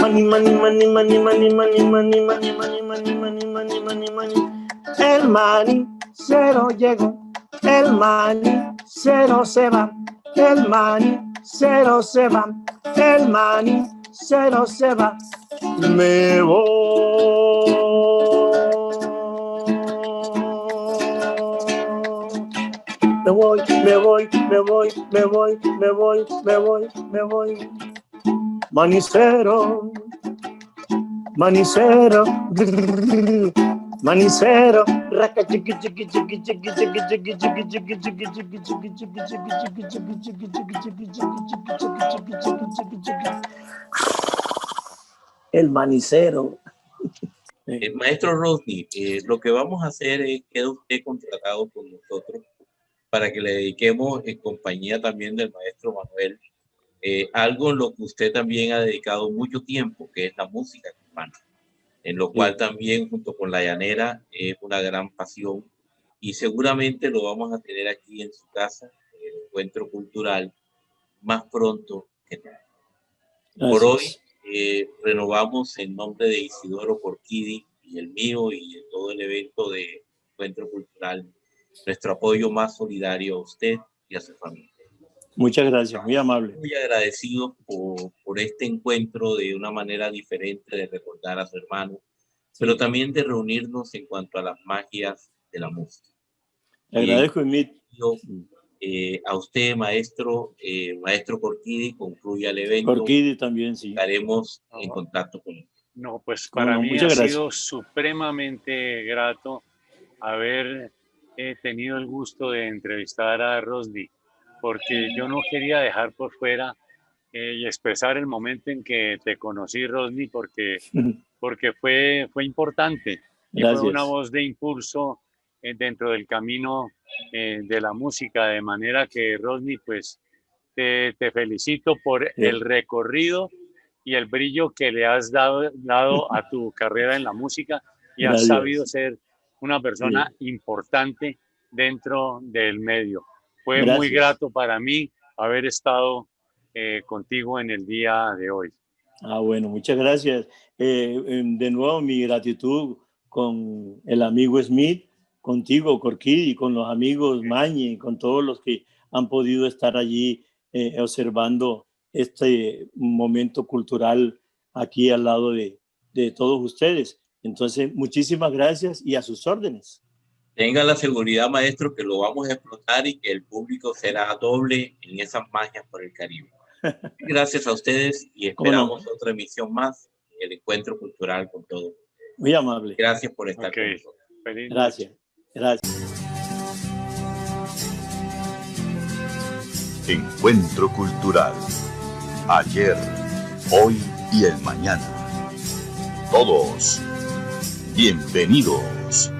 Money, money, money, money, money, money, money, money, money, money, money, money, money, money. El manicero llegó, el manicero se va, el manicero se va, el manicero se va. Me voy. Me voy, me voy, me voy, me voy, me voy, me voy, me voy. Manicero, manicero, manicero, raca chiqui chiqui chiqui chiqui chiqui chiqui chiqui chiqui chiqui chiqui chiqui chiqui chiqui chiqui chiqui chiqui chiqui chiqui chiqui. El manicero. Maestro Rodney, lo que vamos a hacer es que usted contratado con nosotros para que le dediquemos en compañía también del maestro Manuel algo en lo que usted también ha dedicado mucho tiempo, que es la música cubana, en lo cual también junto con La Llanera es una gran pasión y seguramente lo vamos a tener aquí en su casa, en el encuentro cultural, más pronto que nada. Por hoy renovamos en nombre de Isidoro Corquidi y el mío y de todo el evento de encuentro cultural nuestro apoyo más solidario a usted y a su familia. Muchas gracias, muy amable. Muy agradecido por este encuentro de una manera diferente de recordar a su hermano, pero también de reunirnos en cuanto a las magias de la música. Le agradezco, Emit. A usted, maestro Corquidi, concluya el evento. Corquidi también, sí. Estaremos en contacto con él. No, pues para mí ha sido supremamente grato haber tenido el gusto de entrevistar a Rodney, porque yo no quería dejar por fuera y expresar el momento en que te conocí, Rodney, porque fue importante. Y fue una voz de impulso dentro del camino de la música, de manera que, Rodney, pues te felicito por el recorrido y el brillo que le has dado a tu carrera en la música y has sabido ser una persona importante dentro del medio. Fue muy grato para mí haber estado contigo en el día de hoy. Bueno, muchas gracias. De nuevo, mi gratitud con el amigo Smith, contigo, Corquidi, con los amigos Mañe, con todos los que han podido estar allí observando este momento cultural aquí al lado de todos ustedes. Entonces, muchísimas gracias y a sus órdenes. Tenga la seguridad, maestro, que lo vamos a explotar y que el público será doble en esas magias por el Caribe. Gracias a ustedes y esperamos otra emisión más en el encuentro cultural con todos. Muy amable. Gracias por estar con nosotros. Gracias. Gracias. Encuentro cultural. Ayer, hoy y el mañana. Todos bienvenidos.